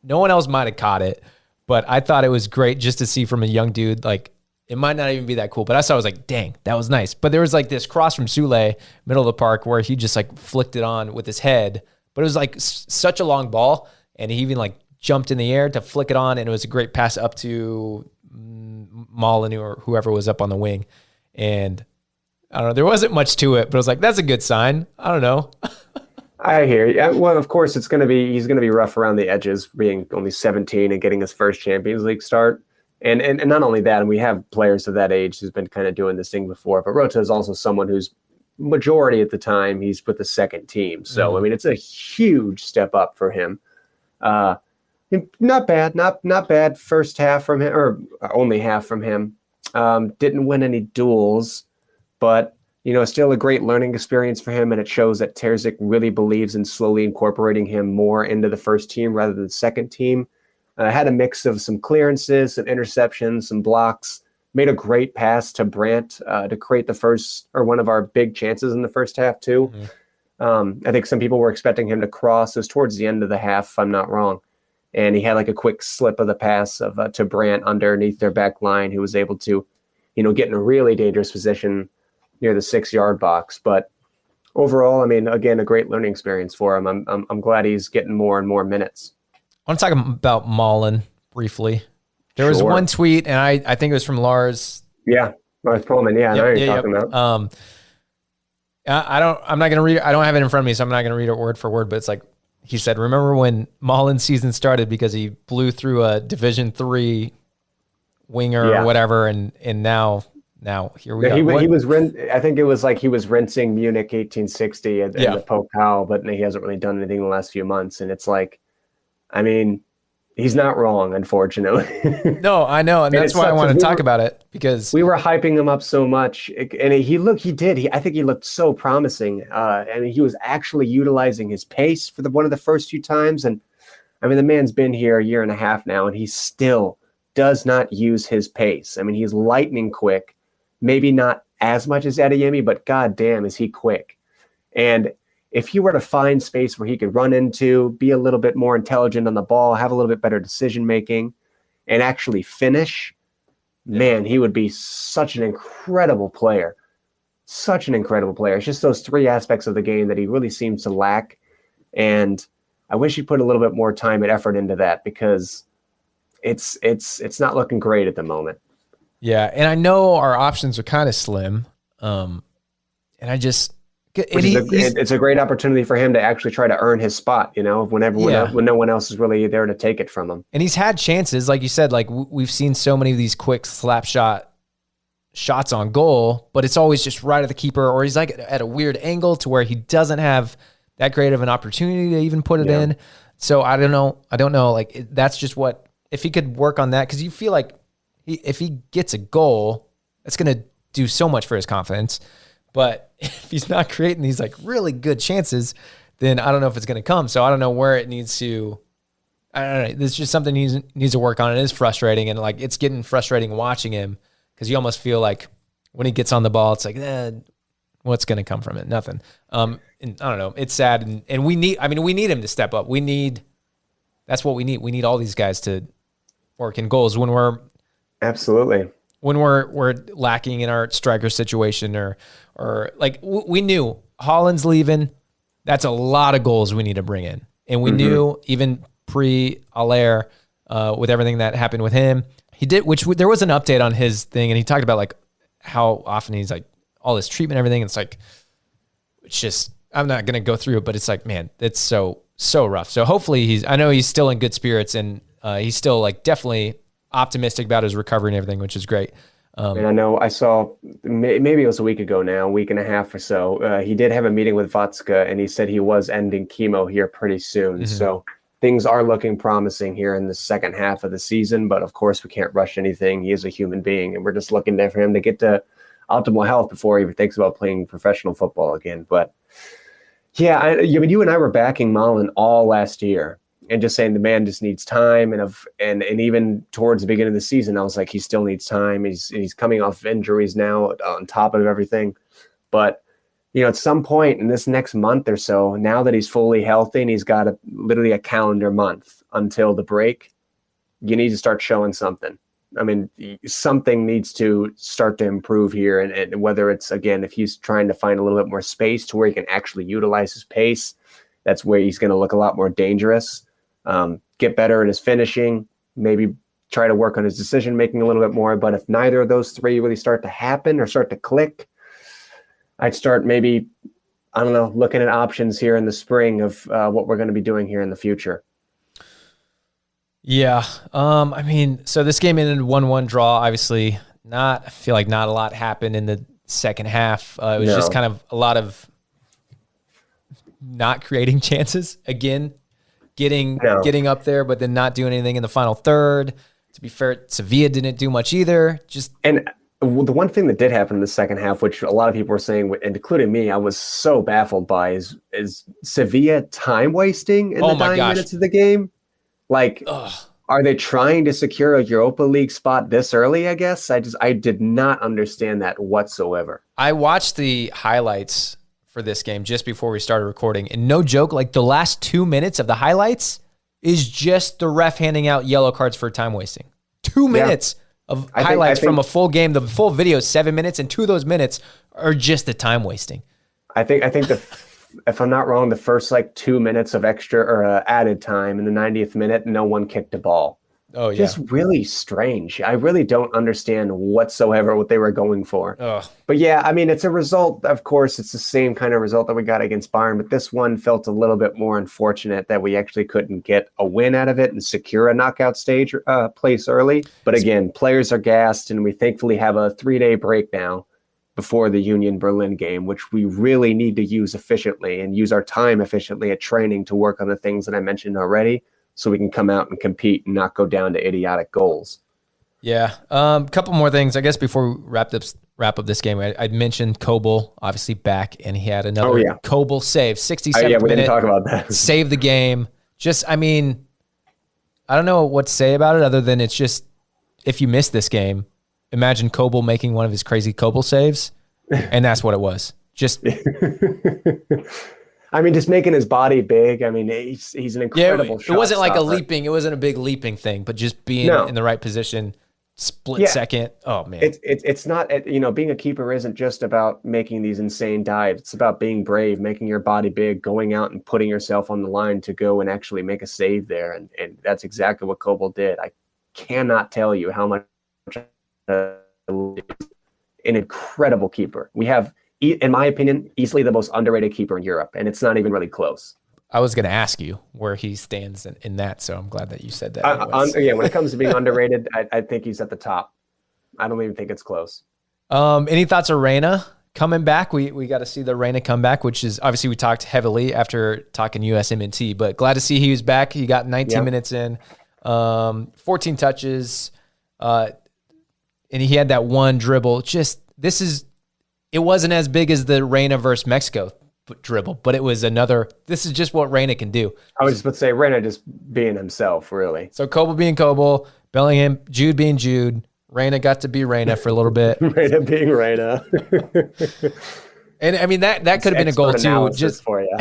S5: No one else might have caught it. But I thought it was great just to see from a young dude. Like, it might not even be that cool, but I saw, I was like, dang, that was nice. But there was like this cross from Sule, middle of the park, where he just like flicked it on with his head. But it was like such a long ball, and he even like jumped in the air to flick it on, and it was a great pass up to Molyneux or whoever was up on the wing. And I don't know, there wasn't much to it, but I was like, that's a good sign. I don't know.
S6: I hear you. Well, of course, he's going to be rough around the edges, being only 17 and getting his first Champions League start. And not only that, and we have players of that age who's been kind of doing this thing before, but Rota is also someone who's majority of the time he's with the second team. So, I mean, it's a huge step up for him. Not bad, not bad first half from him, or only half from him. Didn't win any duels, but still a great learning experience for him, and it shows that Terzic really believes in slowly incorporating him more into the first team rather than the second team. Had a mix of some clearances, some interceptions, some blocks. Made a great pass to Brandt to create the first, or one of our big chances in the first half too. I think some people were expecting him to cross. It was towards the end of the half, if I'm not wrong. And he had like a quick slip of the pass to Brandt underneath their back line, who was able to, get in a really dangerous position near the 6-yard box. But overall, I mean, again, a great learning experience for him. I'm glad he's getting more and more minutes.
S5: I want to talk about Mullen briefly. There was one tweet, and I think it was from Lars.
S6: Yeah, Lars Pullman. Yeah, I know what you're talking about.
S5: I'm not going to read it. I don't have it in front of me, so I'm not going to read it word for word, but it's like, he said, remember when Mullen's season started because he blew through a Division III winger or whatever, and now here we are.
S6: He was I think it was like he was rinsing Munich 1860 in the Pokal, but he hasn't really done anything in the last few months. And it's like, I mean, he's not wrong, unfortunately.
S5: No, I know, and that's why I want to talk about it, because
S6: we were hyping him up so much, and I think he looked so promising. And he was actually utilizing his pace for one of the first few times. And I mean, the man's been here a year and a half now, and he still does not use his pace. I mean, he's lightning quick, maybe not as much as Adeyemi, but goddamn, is he quick. And if he were to find space where he could run into, be a little bit more intelligent on the ball, have a little bit better decision-making, and actually finish, man, he would be such an incredible player. Such an incredible player. It's just those three aspects of the game that he really seems to lack. And I wish he put a little bit more time and effort into that, because it's not looking great at the moment.
S5: Yeah, and I know our options are kind of slim. And I just...
S6: It's a great opportunity for him to actually try to earn his spot, when no one else is really there to take it from him.
S5: And he's had chances, like you said, like we've seen so many of these quick slap shots on goal, but it's always just right at the keeper, or he's like at a weird angle to where he doesn't have that great of an opportunity to even put it in. So I don't know. Like that's just what, if he could work on that, because you feel like if he gets a goal, it's going to do so much for his confidence. But if he's not creating these like really good chances, then I don't know if it's going to come. So I don't know where it needs to. I don't know. There's just something he needs to work on. It is frustrating, and like it's getting frustrating watching him, because you almost feel like when he gets on the ball, it's like, what's going to come from it? Nothing. And I don't know. It's sad, and we need him to step up. That's what we need. We need all these guys to work in goals when we're
S6: absolutely.
S5: When we're lacking in our striker situation, or like we knew Holland's leaving, that's a lot of goals we need to bring in. And we knew even pre-Allaire, with everything that happened with him, he did, which there was an update on his thing, and he talked about like how often he's like all his treatment, and everything. It's like, it's just, I'm not going to go through it, but it's like, man, it's so rough. So hopefully I know he's still in good spirits, and he's still like definitely optimistic about his recovery and everything, which is great.
S6: And I know I saw, maybe it was a week ago now, a week and a half or so, he did have a meeting with Vatska, and he said he was ending chemo here pretty soon. So things are looking promising here in the second half of the season, but of course we can't rush anything. He is a human being, and we're just looking for him to get to optimal health before he even thinks about playing professional football again. But yeah, I mean, you and I were backing Mullen all last year, and just saying the man just needs time, and even towards the beginning of the season, I was like, he still needs time. He's coming off injuries now on top of everything. But at some point in this next month or so, now that he's fully healthy and he's got literally a calendar month until the break, you need to start showing something. I mean, something needs to start to improve here, and whether it's, again, if he's trying to find a little bit more space to where he can actually utilize his pace, that's where he's going to look a lot more dangerous. Get better at his finishing, maybe try to work on his decision-making a little bit more. But if neither of those three really start to happen or start to click, I'd start maybe, I don't know, looking at options here in the spring of what we're going to be doing here in the future.
S5: Yeah. I mean, so this game ended 1-1 draw. Obviously, I feel like not a lot happened in the second half. It was just kind of a lot of not creating chances. Again, getting up there, but then not doing anything in the final third. To be fair, Sevilla didn't do much either.
S6: And the one thing that did happen in the second half, which a lot of people were saying, and including me, I was so baffled by, is Sevilla time wasting in the dying minutes of the game. Like, are they trying to secure a Europa League spot this early? I guess I did not understand that whatsoever.
S5: I watched the highlights for this game just before we started recording, and no joke, like the last 2 minutes of the highlights is just the ref handing out yellow cards for time wasting. 2 minutes of highlights from a full game. The full video is 7 minutes, and 2 of those minutes are just the time wasting. I think
S6: if I'm not wrong, the first 2 minutes of extra or added time in the 90th minute, no one kicked a ball.
S5: Oh yeah,
S6: just really strange. I really don't understand whatsoever what they were going for. But yeah, I mean, it's a result. Of course, it's the same kind of result that we got against Bayern, but this one felt a little bit more unfortunate that we actually couldn't get a win out of it and secure a knockout stage place early. But again, players are gassed, and we thankfully have a 3-day break now before the Union Berlin game, which we really need to use efficiently and use our time efficiently at training to work on the things that I mentioned already, so we can come out and compete and not go down to idiotic goals.
S5: Yeah. A couple more things, I guess, before we wrap up this game. I'd mentioned Kobel, obviously back, and he had another Kobel save, 67th minute.
S6: We didn't talk about that.
S5: Save the game. I don't know what to say about it other than it's just, if you miss this game, imagine Kobel making one of his crazy Kobel saves, and that's what it was. Just...
S6: I mean, just making his body big. I mean, he's an incredible shot.
S5: It wasn't like it wasn't a big leaping thing, but just being in the right position, split second. Oh man.
S6: It's not, being a keeper isn't just about making these insane dives. It's about being brave, making your body big, going out and putting yourself on the line to go and actually make a save there. And that's exactly what Kobel did. I cannot tell you how much an incredible keeper. We have, in my opinion, easily the most underrated keeper in Europe, and it's not even really close.
S5: I was going to ask you where he stands in that, so I'm glad that you said that.
S6: When it comes to being underrated, I think he's at the top. I don't even think it's close.
S5: Any thoughts of Reyna coming back? We got to see the Reyna come back, which is obviously we talked heavily after talking USMNT, but glad to see he was back. He got 19 minutes in, 14 touches, and he had that one dribble. It wasn't as big as the Reyna versus Mexico dribble, but it was this is just what Reyna can do.
S6: I was just about to say, Reyna just being himself, really.
S5: So Kobel being Kobel, Bellingham, Jude being Jude, Reyna got to be Reyna for a little bit.
S6: Reyna being Reyna.
S5: And I mean, that could have been a goal too. Just
S6: for you.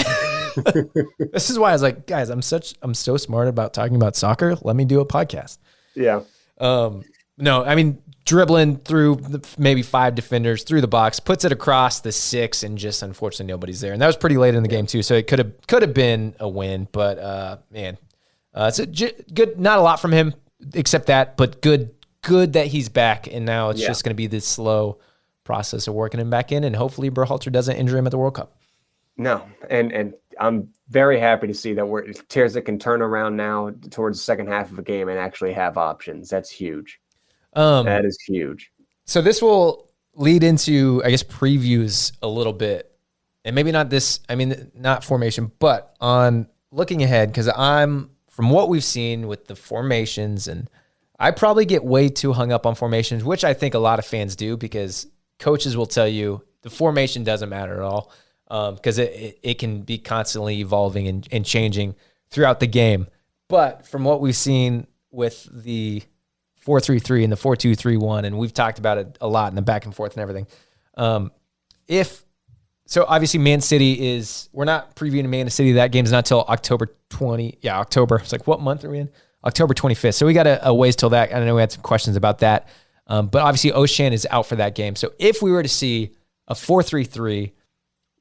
S5: This is why I was like, guys, I'm so smart about talking about soccer. Let me do a podcast.
S6: Yeah.
S5: No, I mean, dribbling through maybe 5 defenders through the box, puts it across the 6, and just unfortunately nobody's there. And that was pretty late in the game too, so it could have been a win. But man, it's good. Not a lot from him except that, but good that he's back. And now it's just going to be this slow process of working him back in, and hopefully Berhalter doesn't injure him at the World Cup. No,
S6: and I'm very happy to see that Terzic can turn around now towards the second half of a game and actually have options. That's huge. That is huge.
S5: So this will lead into, I guess, previews a little bit, and maybe not this. I mean, not formation, but on looking ahead, because from what we've seen with the formations, and I probably get way too hung up on formations, which I think a lot of fans do, because coaches will tell you the formation doesn't matter at all, because it can be constantly evolving and changing throughout the game. But from what we've seen with the 4-3-3 and the 4-2-3-1, and we've talked about it a lot in the back and forth and everything. So obviously Man City we're not previewing Man City. That game's not till October 20. Yeah, October. It's like, what month are we in? October 25th. So we got a ways till that. I know we had some questions about that. But obviously O'Shan is out for that game. So if we were to see a 4-3-3,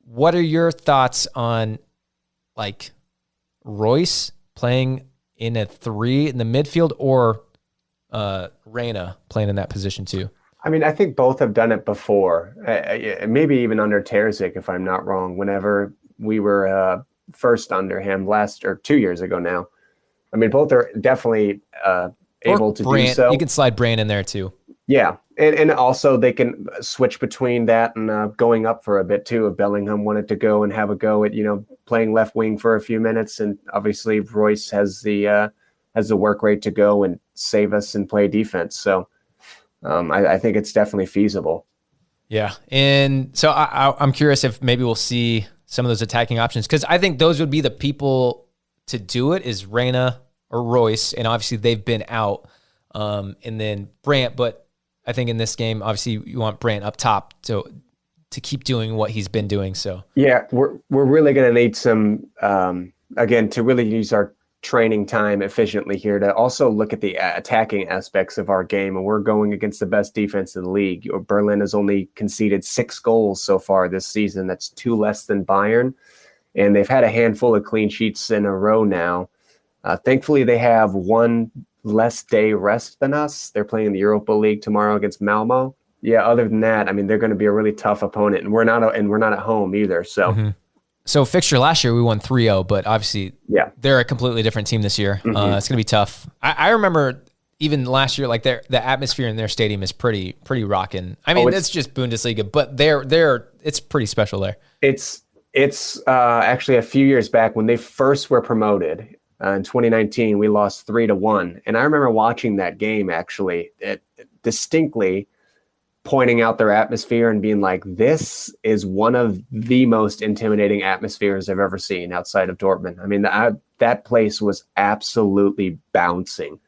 S5: what are your thoughts on like Royce playing in a 3 in the midfield, or Reyna playing in that position too?
S6: I mean, I think both have done it before, maybe even under Terzic, if I'm not wrong, whenever we were first under him 2 years ago now. I mean, both are definitely able to do so.
S5: You can slide Brand in there too.
S6: Yeah, and also they can switch between that and going up for a bit too. If Bellingham wanted to go and have a go at playing left wing for a few minutes, and obviously Royce has the work rate to go and save us and play defense. So I think it's definitely feasible.
S5: Yeah, and so I'm curious if maybe we'll see some of those attacking options, because I think those would be the people to do it, is Reyna or Royce, and obviously they've been out, and then Brandt, but I think in this game, obviously, you want Brandt up top to keep doing what he's been doing. So
S6: yeah, we're really going to need some again to really use our training time efficiently here to also look at the attacking aspects of our game. And we're going against the best defense in the league. Berlin has only conceded 6 goals so far this season. That's 2 less than Bayern, and they've had a handful of clean sheets in a row now. Thankfully, they have 1 less day rest than us. They're playing in the Europa League tomorrow against Malmo. Yeah, other than that, I mean, they're going to be a really tough opponent, and we're not at home either. So,
S5: So fixture last year we won 3-0, but obviously they're a completely different team this year. It's going to be tough. I remember even last year, like the atmosphere in their stadium is pretty rocking. I mean, it's just Bundesliga, but it's pretty special there. It's
S6: actually a few years back when they first were promoted. In 2019, we lost 3-1. And I remember watching that game, actually, distinctly pointing out their atmosphere and being like, this is one of the most intimidating atmospheres I've ever seen outside of Dortmund. I mean, that place was absolutely bouncing,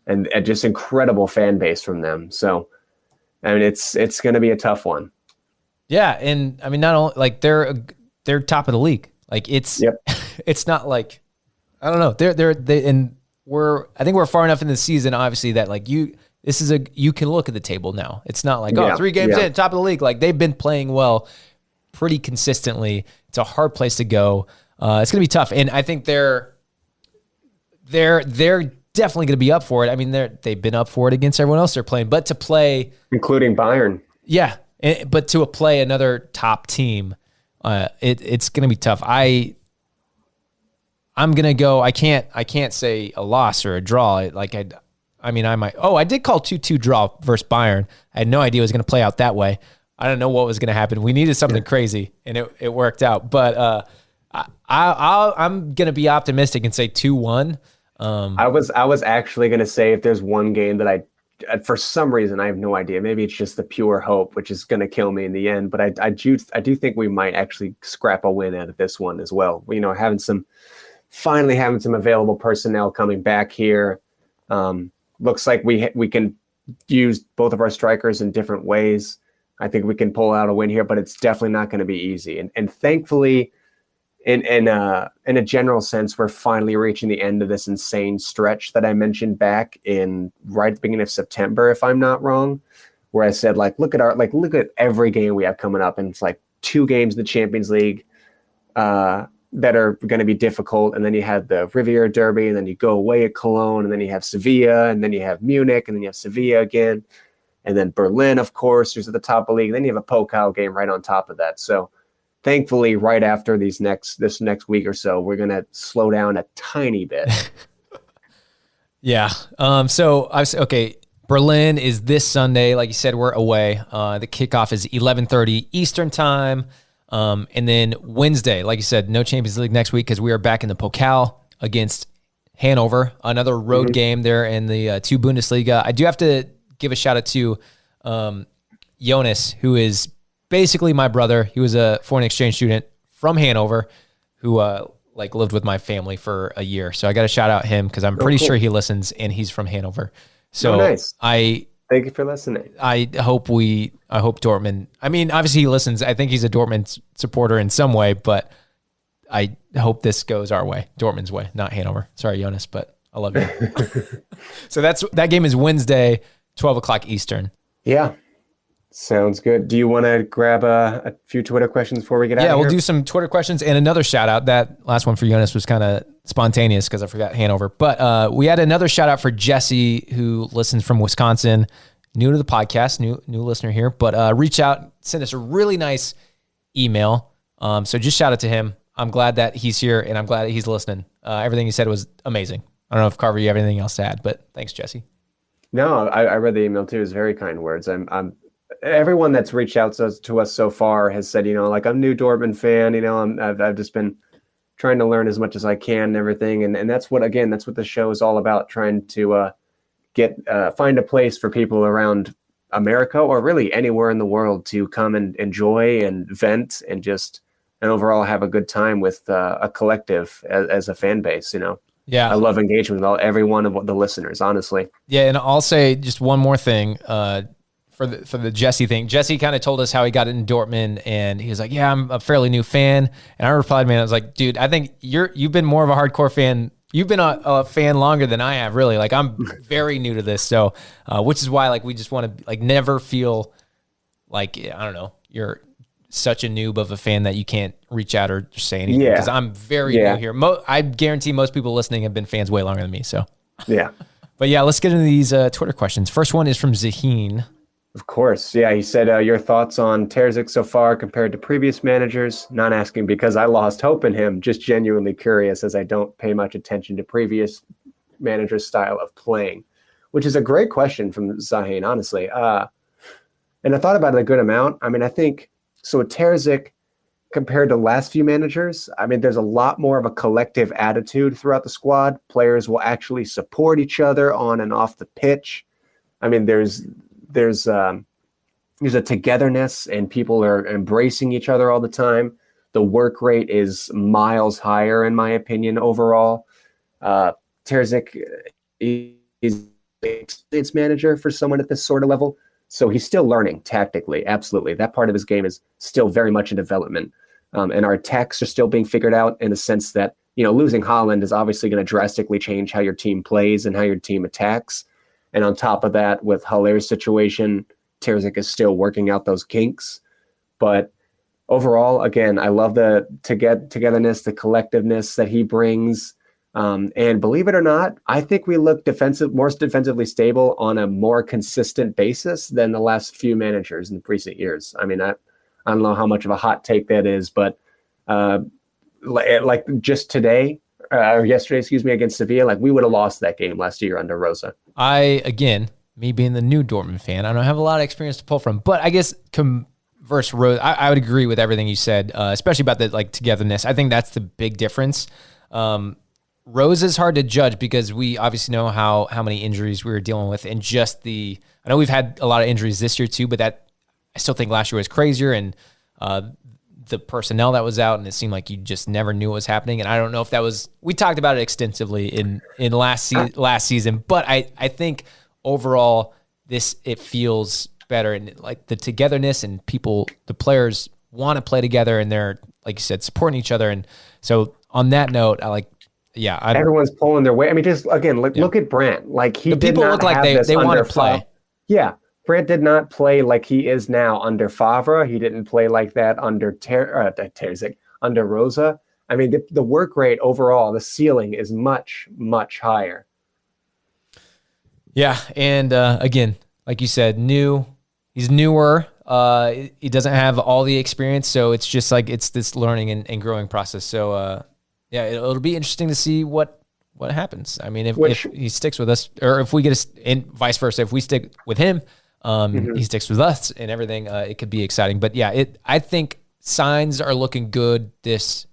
S6: and just incredible fan base from them. So, I mean, it's going to be a tough one.
S5: Yeah. And I mean, not only like they're top of the league. Like it's not like, I don't know. I think we're far enough in the season, obviously, that like you can look at the table now. It's not like 3 games in, top of the league. Like they've been playing well, pretty consistently. It's a hard place to go. It's gonna be tough, and I think they're definitely gonna be up for it. I mean, they've been up for it against everyone else they're playing, but to play,
S6: including Bayern,
S5: but to play another top team, it's gonna be tough. I'm gonna go. I can't say a loss or a draw. I might. Oh, I did call 2-2 draw versus Bayern. I had no idea it was gonna play out that way. I don't know what was gonna happen. We needed something crazy, and it worked out. But I'm gonna be optimistic and say 2-1.
S6: I was actually gonna say, if there's one game that for some reason, I have no idea. Maybe it's just the pure hope, which is going to kill me in the end. But I do think we might actually scrap a win out of this one as well. Finally having some available personnel coming back here. Looks like we can use both of our strikers in different ways. I think we can pull out a win here, but it's definitely not going to be easy. And thankfully, in a general sense, we're finally reaching the end of this insane stretch that I mentioned back right at the beginning of September, if I'm not wrong, where I said, look at every game we have coming up, and it's like 2 games in the Champions League that are going to be difficult, and then you have the Riviera Derby, and then you go away at Cologne, and then you have Sevilla, and then you have Munich, and then you have Sevilla again, and then Berlin, of course, who's at the top of the league. Then you have a Pokal game right on top of that. So thankfully, right after this next week or so, we're going to slow down a tiny bit.
S5: Yeah. So I was okay. Berlin is this Sunday. Like you said, we're away. The kickoff is 11:30 Eastern time. And then Wednesday, like you said, no Champions League next week because we are back in the Pokal against Hannover, another road game there in the 2 Bundesliga. I do have to give a shout out to Jonas, who is basically my brother. He was a foreign exchange student from Hannover who lived with my family for a year. So I got to shout out him because I'm pretty sure he listens, and he's from Hanover. So
S6: nice. Thank you for listening.
S5: I hope Dortmund, I mean, obviously he listens. I think he's a Dortmund supporter in some way, but I hope this goes our way, Dortmund's way, not Hanover. Sorry, Jonas, but I love you. So that game is Wednesday, 12 o'clock Eastern.
S6: Yeah. Sounds good. Do you want to grab a few Twitter questions before we get out of here?
S5: Yeah, we'll do some Twitter questions and another shout out. That last one for Jonas was kind of spontaneous because I forgot Hanover. But we had another shout out for Jesse, who listens from Wisconsin, new to the podcast, new listener here. But reach out, send us a really nice email. So just shout out to him. I'm glad that he's here, and I'm glad that he's listening. Everything he said was amazing. I don't know if Carver, you have anything else to add, but thanks, Jesse.
S6: No, I read the email too. It's very kind words. I'm everyone that's reached out to us so far has said, like, I'm a new Dortmund fan. I've just been trying to learn as much as I can and everything. And that's what the show is all about, trying to find a place for people around America or really anywhere in the world to come and enjoy and vent and overall have a good time with a collective as a fan base.
S5: Yeah.
S6: I love engagement with every one of the listeners, honestly.
S5: Yeah. And I'll say just one more thing for the Jesse thing. Jesse kind of told us how he got into Dortmund, and he was like, yeah, I'm a fairly new fan. And I replied, man, I was like, dude, I think you've been more of a hardcore fan. You've been a fan longer than I have, really. Like, I'm very new to this. So, which is why, like, we just want to, like, never feel like, I don't know, you're such a noob of a fan that you can't reach out or just say anything. Because I'm very new here. I guarantee most people listening have been fans way longer than me. So,
S6: yeah.
S5: But yeah, let's get into these Twitter questions. First one is from Zaheen.
S6: Of course. Yeah, he said, your thoughts on Terzic so far compared to previous managers? Not asking because I lost hope in him, just genuinely curious as I don't pay much attention to previous managers' style of playing, which is a great question from Zaheen, honestly. And I thought about it a good amount. I mean, I think, so Terzic, compared to last few managers, I mean, there's a lot more of a collective attitude throughout the squad. Players will actually support each other on and off the pitch. I mean, there's a togetherness and people are embracing each other all the time. The work rate is miles higher, in my opinion, overall. Terzic is an experienced manager for someone at this sort of level. So he's still learning tactically. Absolutely. That part of his game is still very much in development. And our attacks are still being figured out in the sense that, losing Haaland is obviously going to drastically change how your team plays and how your team attacks. And on top of that, with Haller's situation, Terzic is still working out those kinks. But overall, again, I love the togetherness, the collectiveness that he brings. And believe it or not, I think we look more defensively stable on a more consistent basis than the last few managers in the recent years. I mean, I don't know how much of a hot take that is, but like just today, or yesterday, against Sevilla, like we would have lost that game last year under Rosa.
S5: Me being the new Dortmund fan, I don't have a lot of experience to pull from, but I guess versus Rose, I would agree with everything you said, especially about the togetherness. I think that's the big difference. Rose is hard to judge because we obviously know how many injuries we were dealing with, and I know we've had a lot of injuries this year too, but I still think last year was crazier, and the personnel that was out, and it seemed like you just never knew what was happening. And I don't know if we talked about it extensively in last season, but I think overall it feels better, and like the togetherness and the players want to play together, and they're, like you said, supporting each other. And so on that note, everyone's
S6: pulling their weight. I mean, just again, look at Brandt. Like
S5: the people look like they want to play.
S6: Yeah. Brandt did not play like he is now under Favre. He didn't play like that under Terzic, under Rosa. I mean, the work rate overall, the ceiling is much, much higher.
S5: Yeah, and again, like you said, he's newer. He doesn't have all the experience, so it's just like it's this learning and growing process. So, it'll be interesting to see what happens. I mean, if he sticks with us, or if we get and vice versa, if we stick with him, he sticks with us and everything, it could be exciting. But yeah, I think signs are looking good this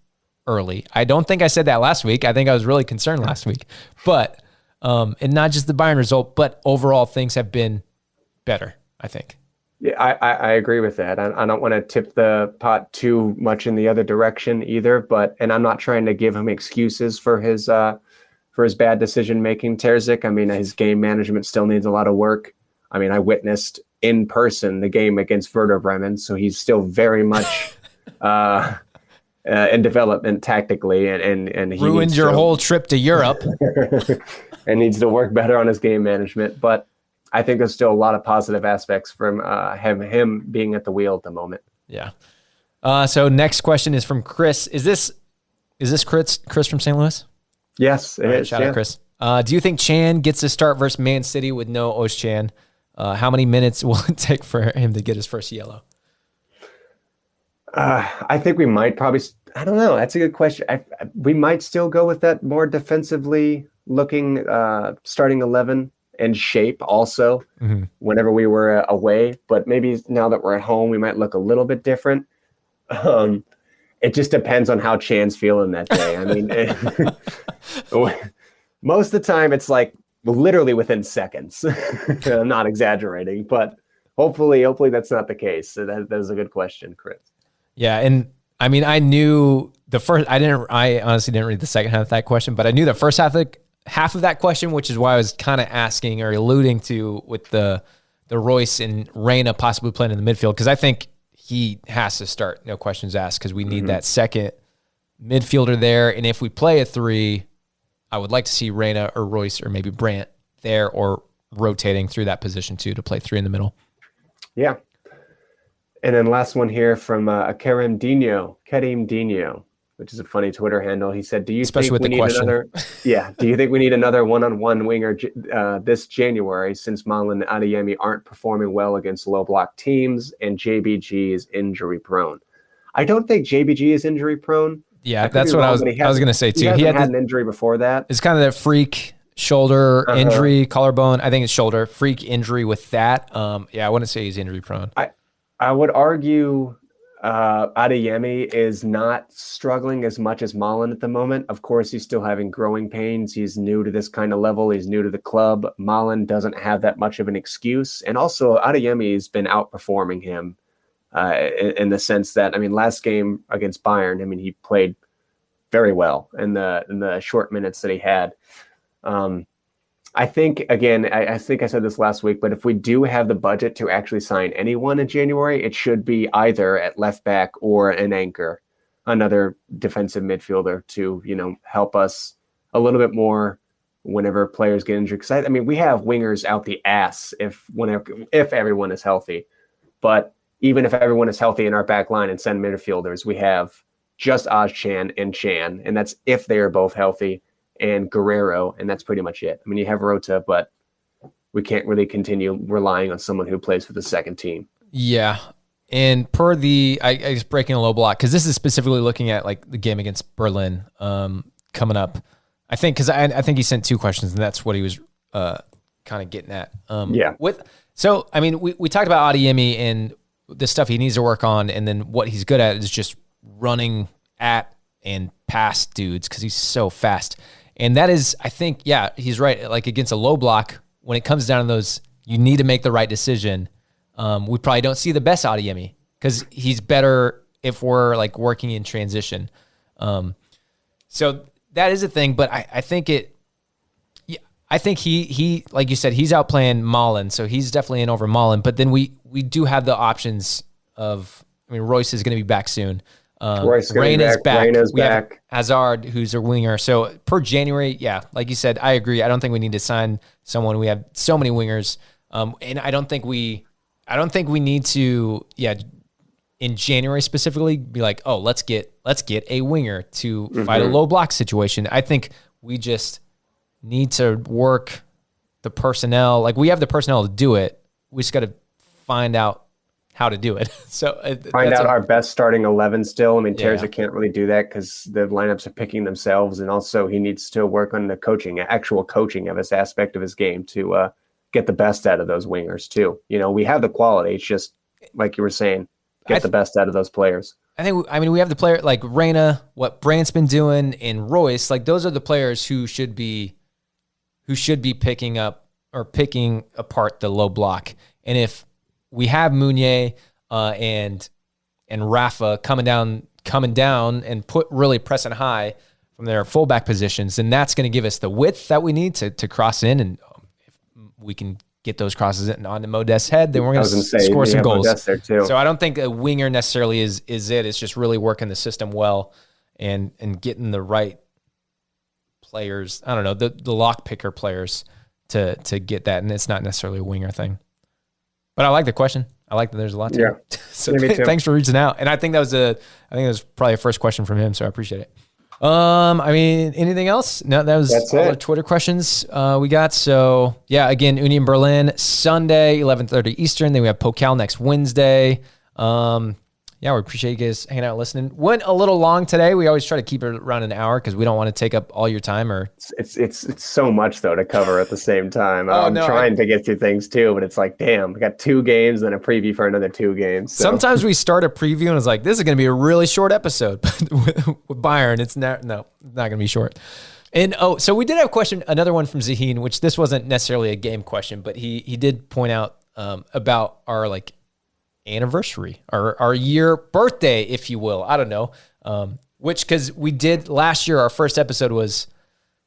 S5: early. I don't think I said that last week. I think I was really concerned last week, but and not just the Bayern result, but overall things have been better, I think.
S6: Yeah, I agree with that. I don't want to tip the pot too much in the other direction either, and I'm not trying to give him excuses for his bad decision making. Terzic, I mean, his game management still needs a lot of work. I mean, I witnessed in person the game against Werder Bremen, so he's still very much in development tactically, and he
S5: ruined your whole trip to Europe,
S6: and needs to work better on his game management. But I think there's still a lot of positive aspects from him being at the wheel at the moment.
S5: Yeah. So next question is from Chris. Is this Chris from St. Louis?
S6: Yes, it is.
S5: Shout out, Chris. Do you think Chan gets to start versus Man City with no Özcan? How many minutes will it take for him to get his first yellow?
S6: I think we might probably. I don't know. That's a good question. We might still go with that more defensively looking starting 11. and shape also whenever we were away. But maybe now that we're at home, we might look a little bit different. It just depends on how Chan's feeling that day. I mean, most of the time it's like literally within seconds. I'm not exaggerating, but hopefully that's not the case. So that was a good question, Chris.
S5: Yeah, and I mean, I knew the first. I honestly didn't read the second half of that question, but I knew the first half of that question, which is why I was kind of asking or alluding to with the Royce and Reyna possibly playing in the midfield, because I think he has to start, no questions asked, because we need that second midfielder there. And if we play a 3, I would like to see Reyna or Royce or maybe Brandt there, or rotating through that position too, to play 3 in the middle. Yeah.
S6: And then last one here from Karim Dino, which is a funny Twitter handle. He said, "Do you think we need another? Yeah, do you think we need another one-on-one winger this January, since Malen and Adeyemi aren't performing well against low block teams and JBG is injury prone?" I don't think JBG is injury prone.
S5: Yeah, that's what I was going to say too.
S6: He had an injury before that.
S5: It's kind of that freak shoulder injury, collarbone. I think it's shoulder freak injury with that. Yeah, I wouldn't say he's injury prone.
S6: I would argue Adeyemi is not struggling as much as Malen at the moment. Of course, he's still having growing pains. He's new to this kind of level. He's new to the club. Malen doesn't have that much of an excuse. And also, Adeyemi has been outperforming him in the sense that, I mean, last game against Bayern, I mean, he played very well in the short minutes that he had. I think, again, I think I said this last week, but if we do have the budget to actually sign anyone in January, it should be either at left back or an anchor, another defensive midfielder to, help us a little bit more whenever players get injured. Because I mean, we have wingers out the ass if everyone is healthy. But even if everyone is healthy in our back line and center midfielders, we have just Ozcan and Chan, and that's if they are both healthy, and Guerrero, and that's pretty much it. I mean, you have Rota, but we can't really continue relying on someone who plays for the second team.
S5: Yeah. And per I guess breaking a low block, because this is specifically looking at like the game against Berlin coming up. I think, because I think he sent 2 questions, and that's what he was kind of getting at.
S6: Yeah.
S5: So, I mean, we talked about Adeyemi and the stuff he needs to work on, and then what he's good at is just running at and past dudes, because he's so fast. And that is, I think, yeah, he's right. Like against a low block, when it comes down to those, you need to make the right decision. We probably don't see the best Adeyemi, because he's better if we're like working in transition. So that is a thing, but I think he like you said, he's outplaying Malen, so he's definitely in over Malen. But then we do have the options of, I mean, Royce is going to be back soon.
S6: Reyna's back.
S5: We have Hazard, who's a winger. So per January, yeah, like you said, I agree. I don't think we need to sign someone. We have so many wingers, and I don't think we need to, in January specifically, be like, oh, let's get a winger to fight a low block situation. I think we just need to work the personnel. Like, we have the personnel to do it. We just got to find out how to do it. So
S6: find out our best starting 11 still. I mean, Terza can't really do that because the lineups are picking themselves, and also he needs to work on the actual coaching of his aspect of his game to get the best out of those wingers too. We have the quality. It's just like you were saying, get the best out of those players.
S5: I mean, we have the player like Reyna, what Brandt's been doing, and Royce. Like, those are the players who should be picking up or picking apart the low block. And if we have Meunier and Rafa coming down and really pressing high from their fullback positions, and that's going to give us the width that we need to cross in. And if we can get those crosses in on the Modeste's head, then we're going to score some goals.
S6: There too.
S5: So I don't think a winger necessarily is it. It's just really working the system well and getting the right players. I don't know, the lock picker players to get that, and it's not necessarily a winger thing. But I like the question. I like that there's a lot to it. So thanks for reaching out. And I think that was probably a first question from him, so I appreciate it. I mean, anything else? No, that's all the Twitter questions we got. So yeah, again, Union Berlin Sunday, 11:30 Eastern. Then we have Pokal next Wednesday. yeah, we appreciate you guys hanging out, listening. Went a little long today. We always try to keep it around an hour because we don't want to take up all your time. Or
S6: it's so much though to cover at the same time. I'm trying to get through things too, but it's like, damn, we got 2 games and a preview for another 2 games. So.
S5: Sometimes we start a preview and it's like, this is going to be a really short episode. But with Bayern, it's not going to be short. And so we did have a question, another one from Zaheen, which this wasn't necessarily a game question, but he did point out about our like anniversary, our year birthday, if you will. I don't know. Which, because we did last year, our first episode was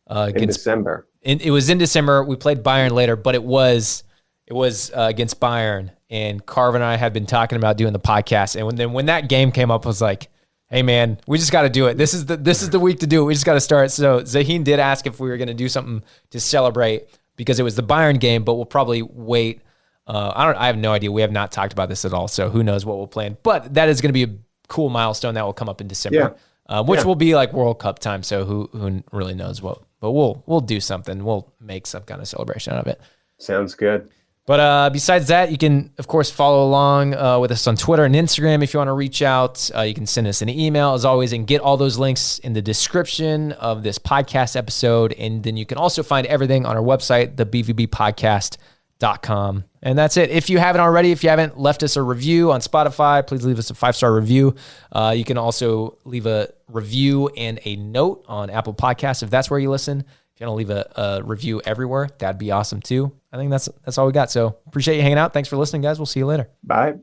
S6: in December.
S5: It was in December. We played Bayern later, but it was against Bayern. And Carv and I had been talking about doing the podcast. And when that game came up, I was like, hey man, we just got to do it. This is the week to do it. We just got to start. So Zaheen did ask if we were going to do something to celebrate because it was the Bayern game, but we'll probably wait. I have no idea. We have not talked about this at all. So who knows what we'll plan, but that is going to be a cool milestone that will come up in December, which will be like World Cup time. So who really knows what, but we'll do something. We'll make some kind of celebration out of it.
S6: Sounds good.
S5: But besides that, you can, of course, follow along with us on Twitter and Instagram if you want to reach out. You can send us an email, as always, and get all those links in the description of this podcast episode. And then you can also find everything on our website, thebvbpodcast.com. And that's it. If you haven't already, if you haven't left us a review on Spotify, please leave us a 5-star review. You can also leave a review and a note on Apple Podcasts if that's where you listen. If you want to leave a review everywhere, that'd be awesome too. I think that's all we got. So appreciate you hanging out. Thanks for listening, guys. We'll see you later.
S6: Bye.